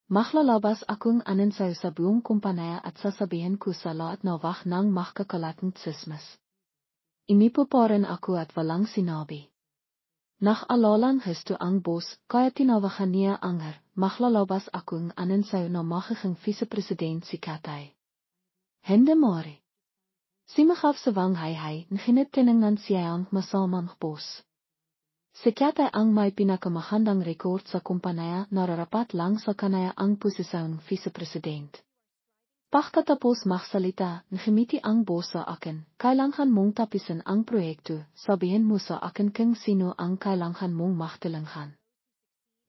A: Maglalabas akong aninsayo sa buong kumpanya at sasabihin ko sa lahat na wag nang makakalating tsismis. Imipo pa rin ako at walang sinabi. Nakalalang gusto ang boss, kaya tinawagan niya anger, maglalabas akong aninsayo na magiging vice-president si Katay. Hindi mari. Simahaf sa Wang Hai, nginit tiningnan siya ang masamang boss. Si Katay ang may pinakamahandang record sa kumpanya, nararapat lang sa kanaya ang posisyon vice-president. Pagkatapos magsalita, ngimiti ang boss sa akin, kailangan mong tapisin ang proyekto, sabihin mo sa akin kung sino ang kailangan mong magtulungan.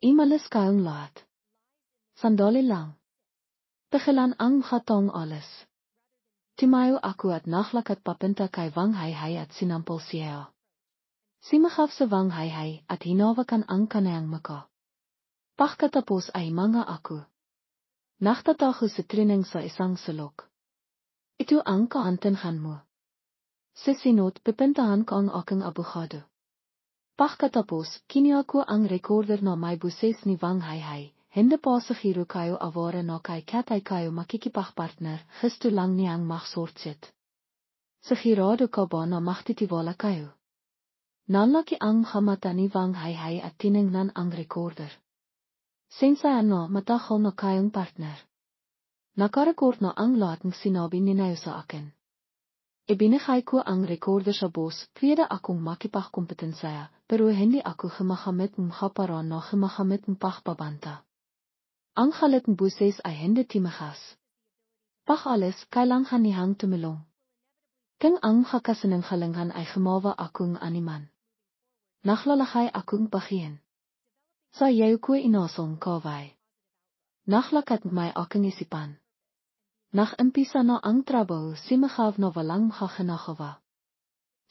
A: Imalis kayong lahat. Sandali lang. Pigilan ang hatong alis. Tumayo ako at naglakad papinta kay Wang Hai at sinampal siya. Simagaf se wang hai, at hinawa kan ang kanayang maka. Pakatapos ay mga ako. Nachtatago se training sa isang sulok. Ito ang kaantenhan mo. Sa sinot pipintahan ko ang aking abogado. Pakatapos, kinuha ko ang recorder na may buses ni wang hai. Hindi pasahero kayo awara na kay katay kayo makikipagpartner, gusto lang niyang magsortsit. Sigurado ka ba na magtitiwala kayo? Nalaki ang hamata ni wang hai at tiningnan ang recorder. Sensaya na matahol na kayong partner. Nakarecord na ang lahat ng sinabi ni Nayo sa akin. Ibinigay ko ang recorder sa boss, pwede akong makipagkompetensya, pero hindi ako gemagamit ng haparan na gemagamit ng pagpabanta. Ang halit ng buses ay hindi timagas. Pag-alis, kailangan niyang tumulong. Kung ang hakasinanghalangan ay gumawa akong animan. Nachlalakay akong bahiin. Sa yayo ko inasong kaway. Nachlakat may aking isipan. Nachimpisa na ang trabaho simagav na walang makakinagawa.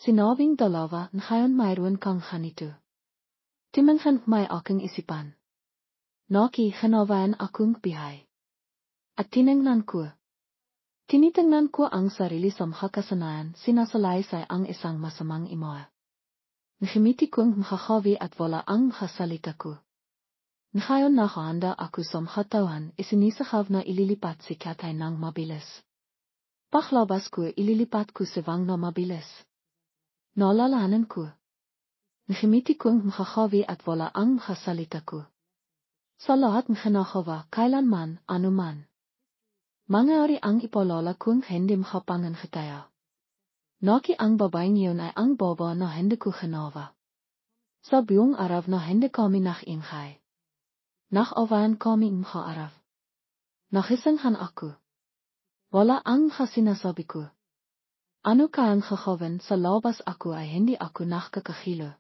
A: Sinabing dalawa ngayon mayroon kang ganito. Timinghan may aking isipan. Naki ginawain akong bihay. At tiningnan ko. Tinitingnan ko ang sarili sa makakasanayan, sinasalaysay ang isang masamang imoa. Nahimiti kong makakawi at wala ang makasalita ko. Ngayon nakahanda ako sa makatawan, isinisagav na ililipat si Katay ng mabilis. Paglabas ko ililipat ko si Wang na mabilis. Naalalahanan ko. Nahimiti kong makakawi at wala ang makasalita ko. Sa lahat ng ginagawa, kailanman, anuman. Mangyari ang ipalala kung hindi makapangan kitaya. Naki ang babaeng yun ay ang baba na hindi ko ginawa. Sa buong araw na hindi kami ingay. Awayan kami araw. Nagisinghan ako. Wala ang sinasabi ko. Ano kayang gagawin sa labas ako ay hindi ako nakakahilo.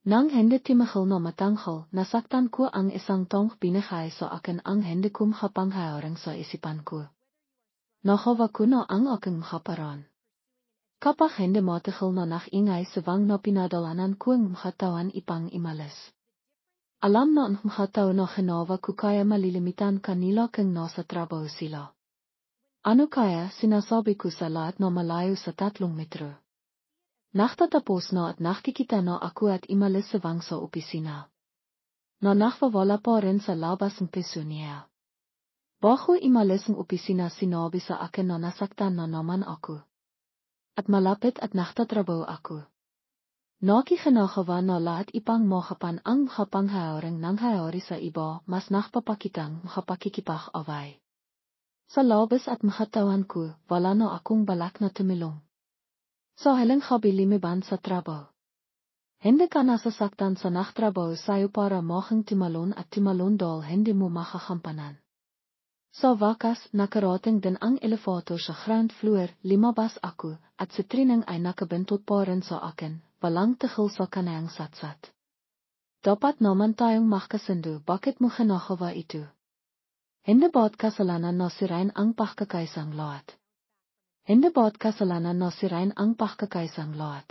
A: Nang hindi timahal na matanghal, nasaktan ko ang isang tong binigay sa akin ang hindi ko makapanghayaring sa isipan ko. Nakawa ko na ang aking makaparan. Kapag hindi matahal na ingay sa Wang na pinadalanan ko ang makatawan ipang imalis. Alam na ang makatawan na ginawa ko kaya malilimitan kanila kung nasa trabaho sila. Ano kaya sinasabi ko sa lahat na malayo sa 3 metro? Nachtatapos na at nakikita na ako at imalis sa Wang sa opisina. Na nakawala pa rin sa labas ng piso niya. Bago imalis ng opisina sinabi sa akin na nasaktan na naman ako. At malapit at naktatrabaho ako. Nakikinagawa na lahat ipang makapan ang makapanghayaring nanghayari sa iba mas nakapapakitang makapakikipag-away. Sa labas at makatawan ko, wala na akong balak na tumilong. Sa halang habilimiban sa trabaho. Hindi ka nasasaktan sa naktrabaho sa'yo para making timalon at timalon dahil hindi mo makakampanan. Sa wakas, nakarating din ang elevator sa ground floor, limabas ako, at si Trinang ay nakabintot pa rin sa akin, walang tigil sa kanayang satsat. Dapat naman tayong makasundo, bakit mo ginagawa ito? Hindi ba't kasalanan na sirain ang pagkakaisang lahat? Hindi ba't kasalanan na sirain ang pagkakaisang lahat?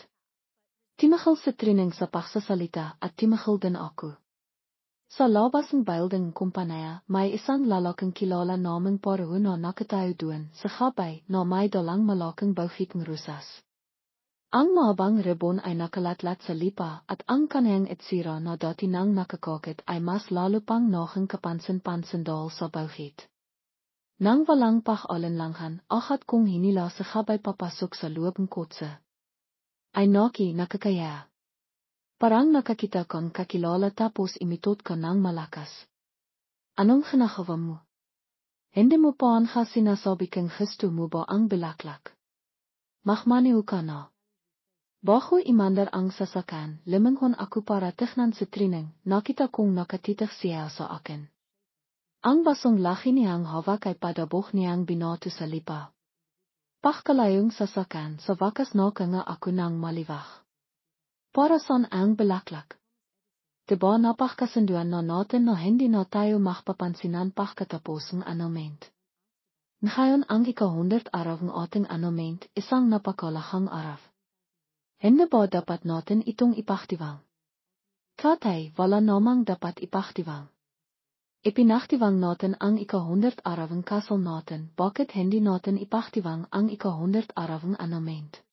A: Timahal sa training sa pagsasalita at timahal din ako. Sa labas ng building kumpanya, may isang lalaking kilala namang pareho na nakatayo doon sa gabay na may dalang malaking bauhikang rusas. Ang mahabang rebon ay nakalatlat sa lipa at ang kanayang itsira na dati nang nakakakit ay mas lalo pang naking kapansin-pansin dahil sa bauhit. Nang walang pag-alinlangan, akat kong hinila sa gabay papasok sa loob ng kotse. Ay nakakaya. Parang nakakita kang kakilala tapos imitot ka ng malakas. Anong ginagawa mo? Hindi mo pa ang sinasabi kang gusto mo ba ang bulaklak? Magmaniw ka na. Bago imandar ang sasakyan, lumingon ako para tignan sa training, nakita kong nakatitig siya sa akin. Ang basong laki niyang hawak ay padabok niyang binato sa lipa. Pagkalayong sasakyan, sa wakas nakanga ako ng maliwag. Para saan ang bulaklak? Diba napakasunduan na natin na hindi na tayo makpapansinan pagkatapos ng annulment. Ngayon ang ika-100 araw ng ating annulment, isang napakalahang araw. Hende ba dapat natin itong ipaktiwang. Katay wala namang dapat ipaktiwang. Ipinaktiwang natin ang ika-100 arawang kasal natin, bakit hindi natin ipaktiwang ang ika-100 arawang annulment?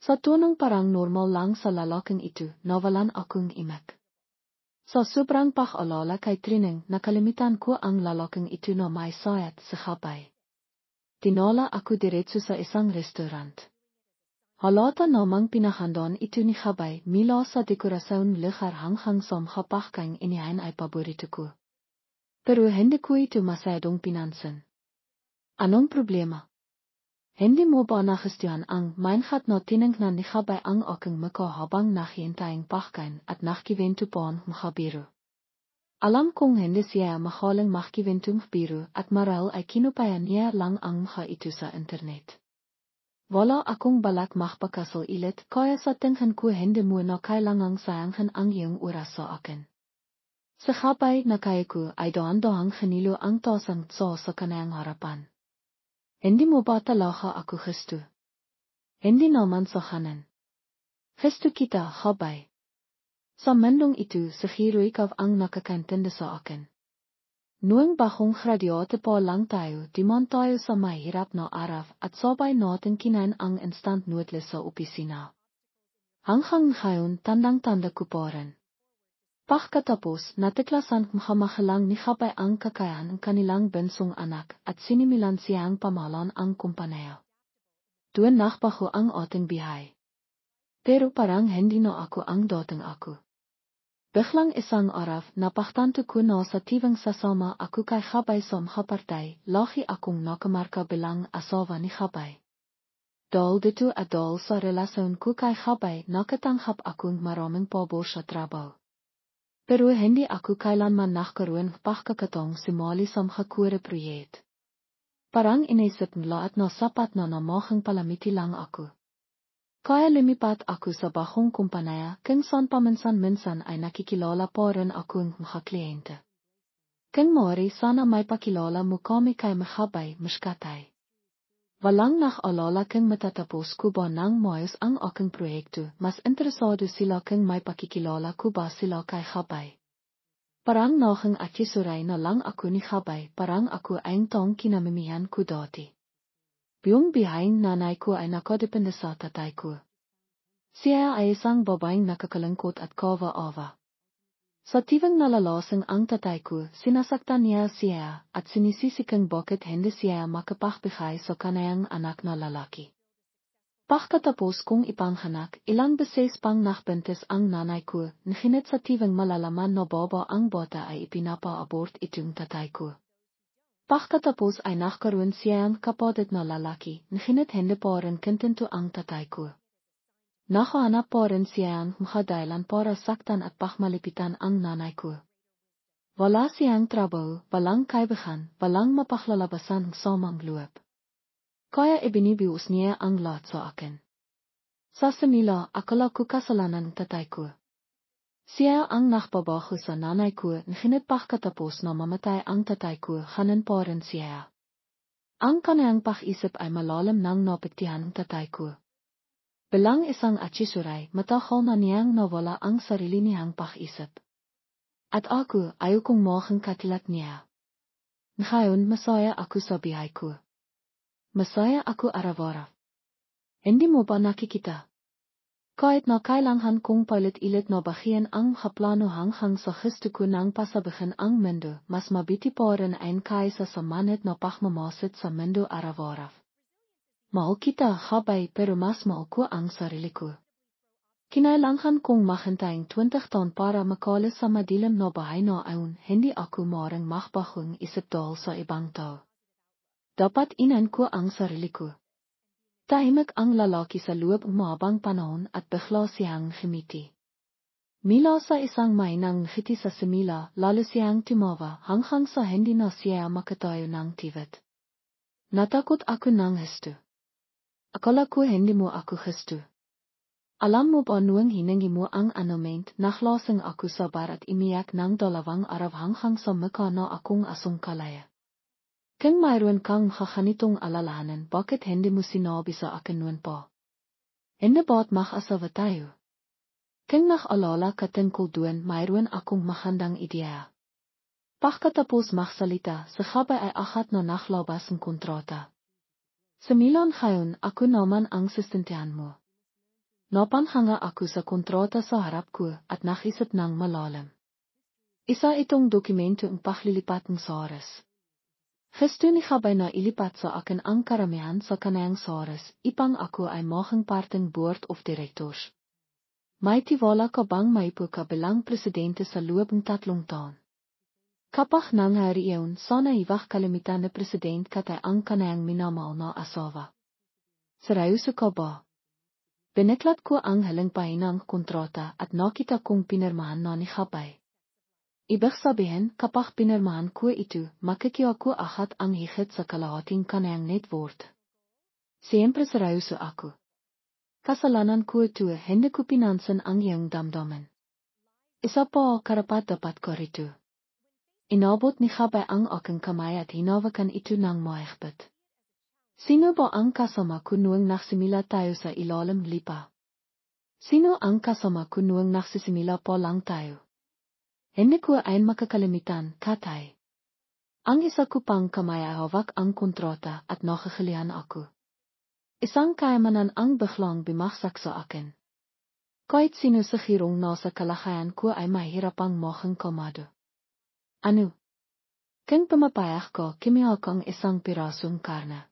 A: Sa tunong parang normal lang sa lalaking itu, nawalan akong imak. Sa sobrang pag-alala kay Trining, nakalimutan ko ang lalaking itu na may sayat sa Gabay. Tinala ako diretso sa isang restaurant. Halata namang pinahandaan itu ni Gabay, mila sa dekorasyon lugar hanghang som gapakang inihain ay paborito ko. Pero hindi ko ito masyadong pinansin. Anong problema? Hindi mo ba nagustuhan ang mindset na tinignan ni Gabay ang aking mukha habang naghihintayang pakkain at nakikwento pa ang biro? Alam kong hindi siya mahalang makikwentong biro at marahil ay kinupayan niya lang ang mukha ito sa internet. Wala akong balak magpakasal ulit kaya sa tingin ko hindi mo na kailangang sayangin ang iyong oras sa akin. Sa Gabay na kaya ko ay daan-daang ganilo ang tasang sa kanayang harapan. Hindi mo ba talaga ako gusto? Hindi naman sa kanan. Gusto kita, Gabay. Sa mendong itu, siguro ikaw ang nakakantanda sa akin. Noong bagong graduate pa lang tayo, di man tayo sa mahirap na araw at sabay natin kinain ang instant noodles sa opisina. Hanggang ngayon, tandang-tanda ko pa rin. Pagkatapos, natiklasan mahamahalang ni Gabay ang kakayahan ng kanilang bensong anak at sinimilan siyang pamahalaan ang kumpanya. Doon nakbago ang ating bihay. Pero parang hindi na ako ang dating ako. Biglang isang araw, napagtanto ko na sa tivang sasama ako kay Gabay sa mga partay, lagi akong nakamarka bilang asawa ni Gabay. Dahil dito at dahil sa relasyon ko kay Gabay, nakatanggap akong maraming pabor sa trabaho. Pero hindi ako kailanman nagkaroon ng pagkakataong sumali sa mga proyekto. Parang inisip nila at na sapat na namahang palamiti lang ako. Kaya lumipat ako sa bagong kumpanya kung saan paminsan-minsan ay nakikilala pa rin akong mga kliyente. Kung maaari sana may pakilala mo kami kay Gabay, Muskatay. Walang nag-alala kung matatapos ko ba ng maayos ang aking proyekto, mas interesado sila kung may pakikilala ko ba sila kay Gabay. Parang nahang akisuray na lang ako ni Gabay, parang ako ang taong kinamimihan ko dati. Buong bihayang nanay ko ay nakadepende sa tatay ko. Siya ay isang babaeng nakakalangkot at kawa-awa. Sa tivang nalalasang ang tatay ko, sinasaktan niya siya at sinisisi kung bakit hindi siya makapagbigay sa kanayang anak na lalaki. Pagkatapos kong ipanghanak, ilang beses pang nakbentes ang nanay ko, nahinit sa tivang malalaman na baba ang bata ay ipinapa-abort itong tatay ko. Pagkatapos ay nagkaroon siyang kapatid na lalaki, nahinit hindi pa rin kontento ang tatay ko. Nakahanap pa rin siyang mga dahilan para saktan at pakmalipitan ang nanay ko. Wala siyang trabaho, walang kaibigan, walang mapaglalabasan ng samang loob. Kaya ibinibius niya ang lahat sa akin. Sa simula, akala ko kasalanan ng tatay ko. Siya ang nakpabaho sa nanay ko, nahinit pagkatapos na mamatay ang tatay ko, hanan pa rin siya. Ang kanayang pag-isip ay malalim nang napektihan ng tatay ko. Bilang isang atsisuray, matagal na niyang nawala ang sarili niyang pag-isip. At ako, ayaw kong maging katulad niya. Ngayon, masaya ako sa bihay ko. Masaya ako araw-araw. Hindi mo ba nakikita? Kahit na kailangan kong palit-ilit na bahian ang haplano hanggang sa gusto ko nang pasabihin ang mundo, mas mabiti pa rin ang kaysa sa manit na pagmamasid sa mundo araw-araw. Mahal kita, Gabay, pero mas mahal ko ang sarili ko. Kinailangan kong maghintayang 20 taon para makalis sa madilim na bahay na ayon, hindi ako maaaring magbagong isip dahil sa ibang tao. Dapat inan ko ang sarili ko. Tahimik ang lalaki sa loob ng mahabang panahon at bigla siyang ngumiti. Mila sa isang mainang ngiti sa simila, lalo siyang tumawa hanggang sa hindi na siya makatayo ng tiwit. Natakot ako ng husto. Akala ko hindi mo ako gusto. Alam mo ba noong hiningi mo ang annulment, naklasing ako sa bar at imiyak ng 2 araw hanggang sa mukha na akong asungkalaya. Kung mayroon kang makakanitong alalahanan, bakit hindi mo sinabi sa akin noon pa? Hende baat mag asawatayo. King mag alala katingkol doen mayroon akong magandang idea. Pagkatapos magsalita, sa gabay ay ahat na naglabas ng kontrata. Sa milyon ngayon, ako naman ang sustentahan mo. Napanghanga ako sa kontrata sa harap ko at nakisip ng malalim. Isa itong dokumento ang paglilipat ng Saras. Gusto ni gabay na ilipat sa akin ang karamihan sa kanayang Saras, ipang ako ay maging parteng board of directors. May tiwala ka bang maipo ka bilang presidente sa loob ng 3 taon? Kapag nangyari iyon, sana iwag kalimitan na president katay ang kanayang minamahal na asawa. Seryoso ka ba? Bineklat ko ang halang pahinang kontrata at nakita kong pinirmahan na ni gabay. Ibig sabihin, kapag pinirmahan ko ito, makikiwa ko ahat ang higit sa kalahating kanayang net worth. Siyempre seryoso ako. Kasalanan ko ito, hindi ko pinansin ang iyong damdamin. Isa pa karapat dapat ko rito. Inabot ni gabay ang aking kamay at hinawakan ito ng mahigpit. Sino ba ang kasama ko noong nagsimula tayo sa ilalim lipa? Sino ang kasama ko noong nagsisimula pa lang tayo? Hindi ko ay makakalimitan, katay. Ang isa ko pang kamay ay hawak ang kontrata at nakakalihan ako. Isang kayamanan ang biglang bumagsak sa akin. Kahit sino sa hirong nasa kalagayan ko ay mahirapang maging kalmado. Ano? Kung pumapayag ko, kimiha kang isang pirasong karne.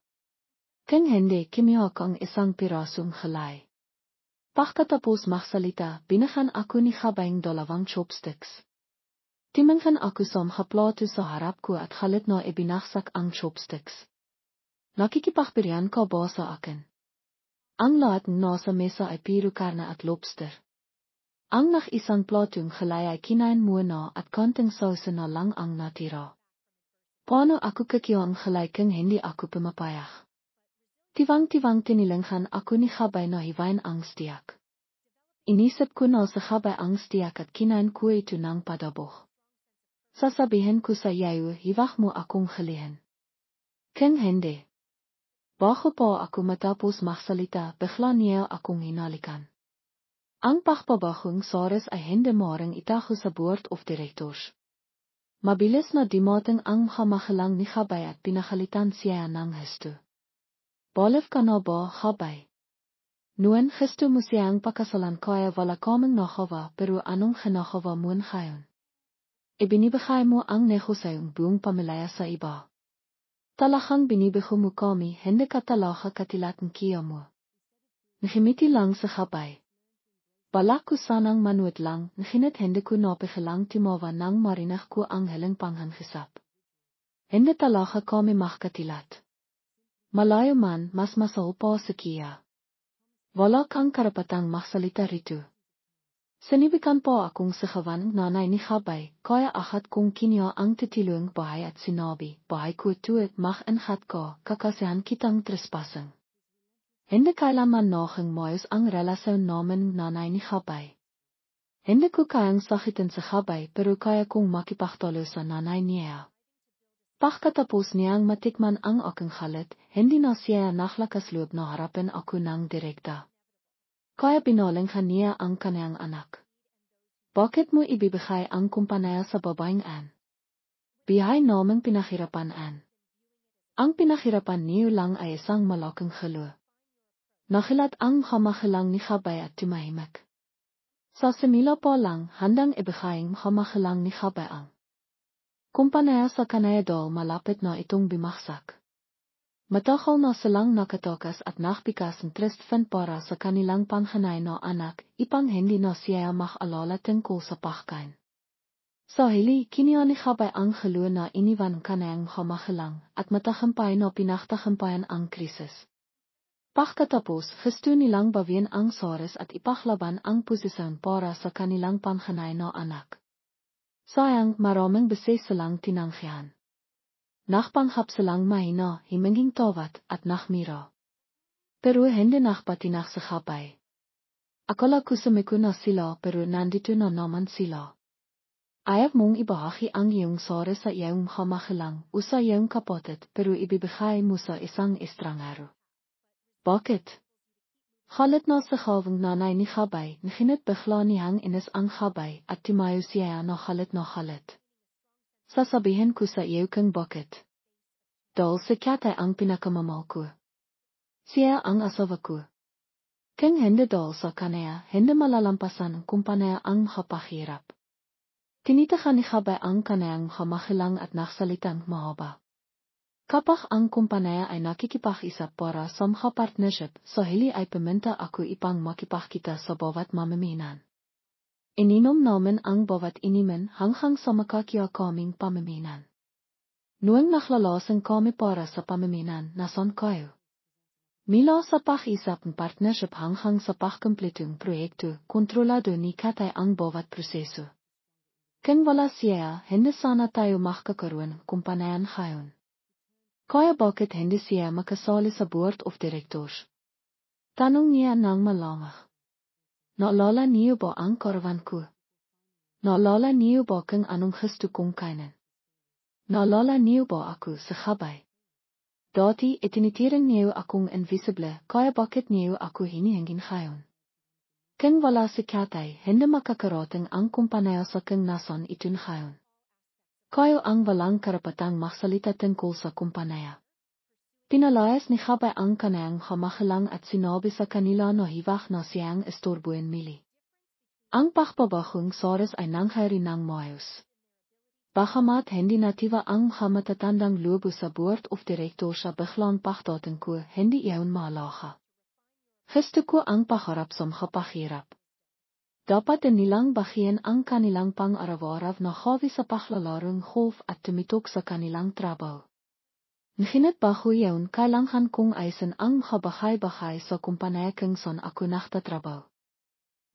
A: Kung hindi, kimiha kang isang pirasong halay. Pagkatapos magsalita, binigyan ako ni gabay ng 2 chopsticks. Timangan ako sa plato sa harap ko at halit na ibinagsak ang chopsticks. Nakikipagpirian ka ba sa akin? Ang lahat nasa mesa ay piro karne at lobster. Ang isang platong halay ay kinain muna at konting sauce na lang ang natira. Paano ako kakiyo ang halay kung hindi ako pumapayag? Tiwang-tiwang tinilanghan ako ni gabay na hiwain ang stiyak. Inisip ko na sa gabay ang stiyak at kinain ko ito ng padabok. Sasabihin ko sa iyo, hiwag mo akong halihin. Kung hindi. Bago pa ako matapos magsalita, bigla niya akong hinalikan. Ang pagpabagong Saras ay hindi maring itago sa board of directors. Mabilis na dimating ang kamakalang ni gabay at pinakalitan siya ng husto. Baliw ka na ba, gabay? Noon gusto mo siyang pakasalan kaya wala kaming nagawa pero anong ginagawa mo ngayon? Ibinibigay mo ang negosyo ng buong pamilya sa iba. Talagang binibigo mo kami, hindi ka talaga katilat ng kiya mo. Nahimiti lang sa gabay. Balak ko sanang manuot lang, nahinit hindi ko napigilang timawa nang marinig ko ang halang panghangisap. Hindi talaga kami magkatilat. Malayo man, mas masahol pa sa kiya. Wala kang karapatang magsalita rito. Sinibikan pa akong sigawan ng nanay ni gabay, kaya ahat kong kiniya ang titilong bahay at sinabi, bahay ko tuwit mag-ingat ka, kakasihan kitang trespassing. Hindi kailanman naging maayos ang relasyon namin ng nanay ni gabay. Hindi ko kayang sakitin sa gabay pero kaya kong makipagtalo sa nanay niya. Pagkatapos niyang matikman ang aking galit, hindi na siya naklakas loob na harapin ako ng direkta. Kaya binalinghan niya ang kanyang anak. Bakit mo ibibigay ang kumpanya sa babaeng Ann? Bihay namang pinahirapan Ann. Ang pinahirapan niyo lang ay isang malaking halo. Nakilat ang kamakalang ni gabay at tumahimik. Sa simula pa lang, handang ibigay ang kamakalang ni gabay ang kumpanya sa kanayadol malapit na itong bumagsak. Matagal na silang nakatakas at nakbigas ng trust fund para sa kanilang panghanay na anak, ipang hindi na siya mag-alala tungkol sa pagkain. Sa hili, kiniya ni gabay ang halo na iniwan kanayang kamakalang at matagumpay na pinagtagumpayan ang krisis. Pagkatapos, gusto nilang bawian ang Saras at ipaglaban ang posisyon para sa kanilang panghanay na anak. Sayang, maraming beses silang tinanggihan. Nakpanghap silang mahina, himinging tawat at nakmira. Pero hindi nakpatinak sa gabay. Akala ko sumiko na sila pero nandito na naman sila. Ayaw mong ibahagi ang iyong Saras sa iyong kamakalang o sa iyong kapatid pero ibibigay mo sa isang estrangero. Bakit? Galit na sa gawang nanay ni Gabay, naginit bigla ni hang inis ang Gabay at timayo siya na galit. Sasabihin ko sa iyo kung bakit. Dahil si Katay ang pinakamamahal ko. Siya ang asawa ko. Kung hindi dahil sa kanya, hindi malalampasan ang kumpanya ang makapahirap. Tinitakan ni Gabay ang kanyang kamahilang at nagsalitang mahaba. Kapag ang kumpanya ay nakikipag-isa para sa partnership, so hili ay paminta ako ipang makipagkita sa bawat mamamagitan. Ininom namin ang bawat inimin hanggang sa makakaya kaming pamamagitan. Noong naglalasan kami para sa pamamagitan, nasan kayo? Mila sa pag-isap ng partnership hanggang sa pagkumpletong proyekto, kontrolado ni Katay ang bawat proseso. Kung wala siya, hindi sana tayo makakaroon ng kumpanyan ngayon. Kaya bakit hindi siya makasali sa board of directors? Tanong niya nang malamang. Naalala niyo ba ang karawan ko? Naalala niyo ba kung anong gusto kong kainin? Naalala niyo ba ako sa Gabay? Dati itinitiring niyo akong invisible, kaya bakit niyo ako hinihingin ngayon? Kung wala si Katay, hindi makakarating ang kumpanya sa kung nasan ito ngayon. Kayo ang walang karapatang magsalita tungkol sa kumpanya. Pinalayas ni Gabay ang kanyang kamahilang at sinabi sa kanila na hiwag na siyang istorbuin mili. Ang pagpabagong soros ay nangyari ng maayos. Bagamat hindi natiwa ang matatandang lobo sa board of directors sa biglang pagdating ko, hindi iyon maalaga. Gusto ko ang paharap sa makapahirap. Dapat nilang bahian ang kanilang pang-araw-araw na hobby sa paglalarong golf at tumitok sa kanilang trabaho. Naginit bago yun, kailangan kong ayusin ang kabahay-bahay sa kumpanya kung saan ako nagtatrabaho.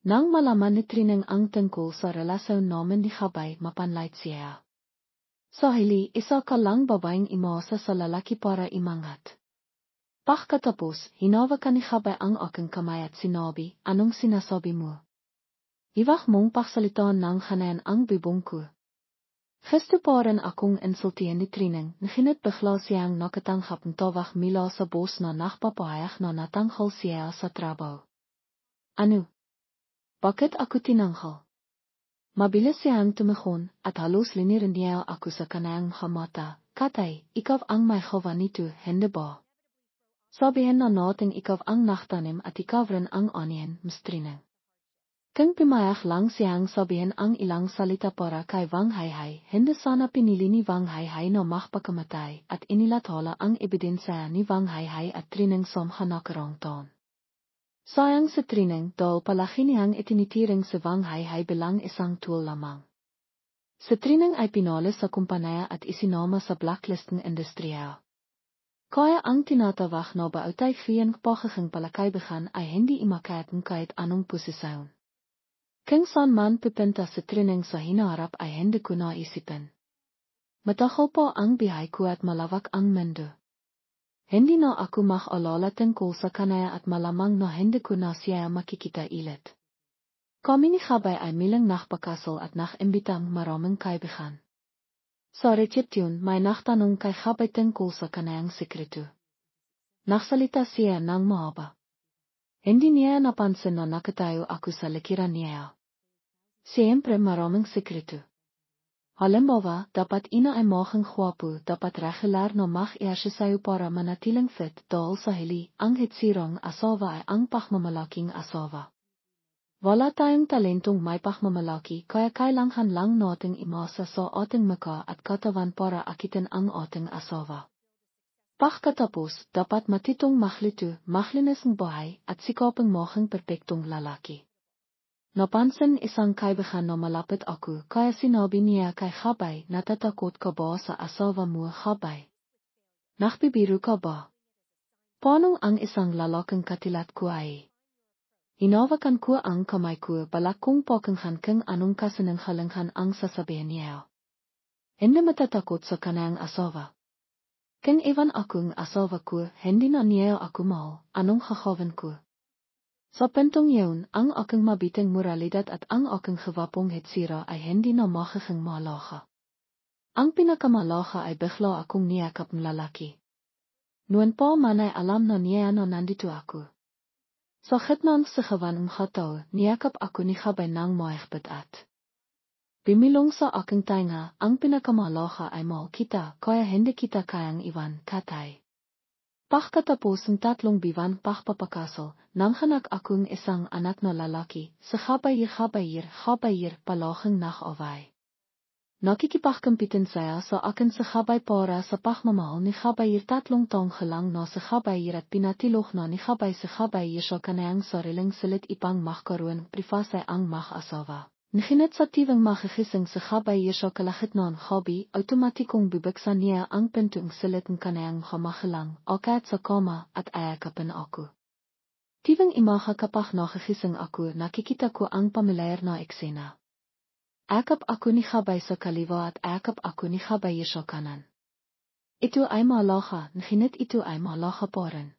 A: Nang malaman ni Trineng ang tungkol sa relasyon namin ni Gabay, mapanlait siya. Sa hili, isa ka lang babaeng imasa sa lalaki para imangat. Pagkatapos, hinawakan ni Gabay ang aking kamay at sinabi, anong sinasabi mo? Iwag mong pagsalitaan ng kanayan ang bibong ko. Gusto pa rin akong insultihan ni Trineng, naginit bigla siyang nakatanggap ng tawag mula sa boss na nakpapahayag na natanghal siya sa trabaho. Ano? Bakit ako tinanghal? Mabilis siyang tumakon at halos linirin niya ako sa kanyang mata. Katay, ikaw ang may gawa nito, hindi ba? Sabihin na natin ikaw ang nagtanim at ikaw rin ang onion, Ms. Trineng. Kung pumayag lang siyang sabihin ang ilang salita para kay Wang Haihai, hindi sana pinili ni Wang Haihai na makapakamatay at inilathala ang ebidensya ni Wang Haihai at Trineng sa nakarang taon. Sayang sa Trineng dahil palaki niyang itinitiring si Wang Haihai bilang isang tool lamang. Si Trineng ay pinali sa kumpanya at isinama sa blacklist ng industriya. Kaya ang tinatawag na bautay fiyang pagiging palakaibigan ay hindi imakait ng kahit anong posisyon. Kung saan man pupunta sa Trineng sa hinaharap ay hindi ko naisipin. Matagal pa ang bihay ko at malawak ang mundo. Hindi na ako mag-alala tungkol sa kanya at malamang na hindi ko na siya makikita ulit. Kami ni Gabay ay milang nagpakasal at nag-imbitang maraming kaibigan. Sa resepsyon may nagtanong kay Gabay tungkol sa kanyang sekreto. Nagsalita siya ng mahaba. Hindi niya napansin na nakatayo ako sa likiran niya. Siyempre maraming sekreto. Halimbawa, dapat ina ay maging gwapo, dapat regular na mag-ehersisyo para manatiling fit dahil sa hili, ang hitsirang asawa ay ang pagmamalaking asawa. Wala tayong talentong may pagmamalaki kaya kailangan lang nating imasa sa ating mukha at katawan para akitin ang ating asawa. Pagkatapos, dapat matitong maglito, maglinis ng bahay at sikapang maging perpektong lalaki. Napansin isang kaibigan na malapit ako kaya sinabi niya kay Gabay, natatakot ka ba sa asawa mo, Gabay? Nagbibiro ka ba? Paano ang isang lalaking katilat ko ay? Hinawakan ko ang kamay ko balak kong pakinggan kung anong kasinanghalangan ang sasabihin niya. Hindi matatakot sa kanyang asawa. Kung iwan akong asawa ko, hindi na niya ako mahal, anong gagawin ko? Sa puntong yun, ang aking mabiting moralidad at ang aking gewapong hitsira ay hindi na magiging malaga. Ang pinakamalaga ay bigla akong niyakap ng lalaki. Noon pa man ay alam na niya na nandito ako. Sa gitnang sa gewan umgatau, niyakap ako ni Gabay nang mahigbit at. Bimilong sa aking tainga, ang pinakamalaga ay mahal kita, kaya hindi kita kayang iwan, katay. Pagkatapos ng 3 buwan pagpapakasal, nanghanak akong isang anak na lalaki, sa Gabay palahing nag-away. Nakikipagkampitan saya sa akin sa Gabay para sa pagmamahal ni Gabay 3 taong gelang na sa Gabay at pinatilog na ni Gabay sa Gabay sa kanayang sariling salit ipang magkaroon privasy ang mag-asawa. Nginitsatibang magigising sa Gabay sa kalagitnaan Gabi, automatikong bibuksan niya ang pinto ng salit ng kanayang kamahalang, agad sa kama at ayakapin ako. Tibang imaha kapag nagigising ako, nakikita ko ang pamilyar na eksena. Ayakap ako ni Gabay sa kaliwa at ayakap ako ni Gabay sa kanan. Ito ay malaga, ngunit ito ay malaga pa rin.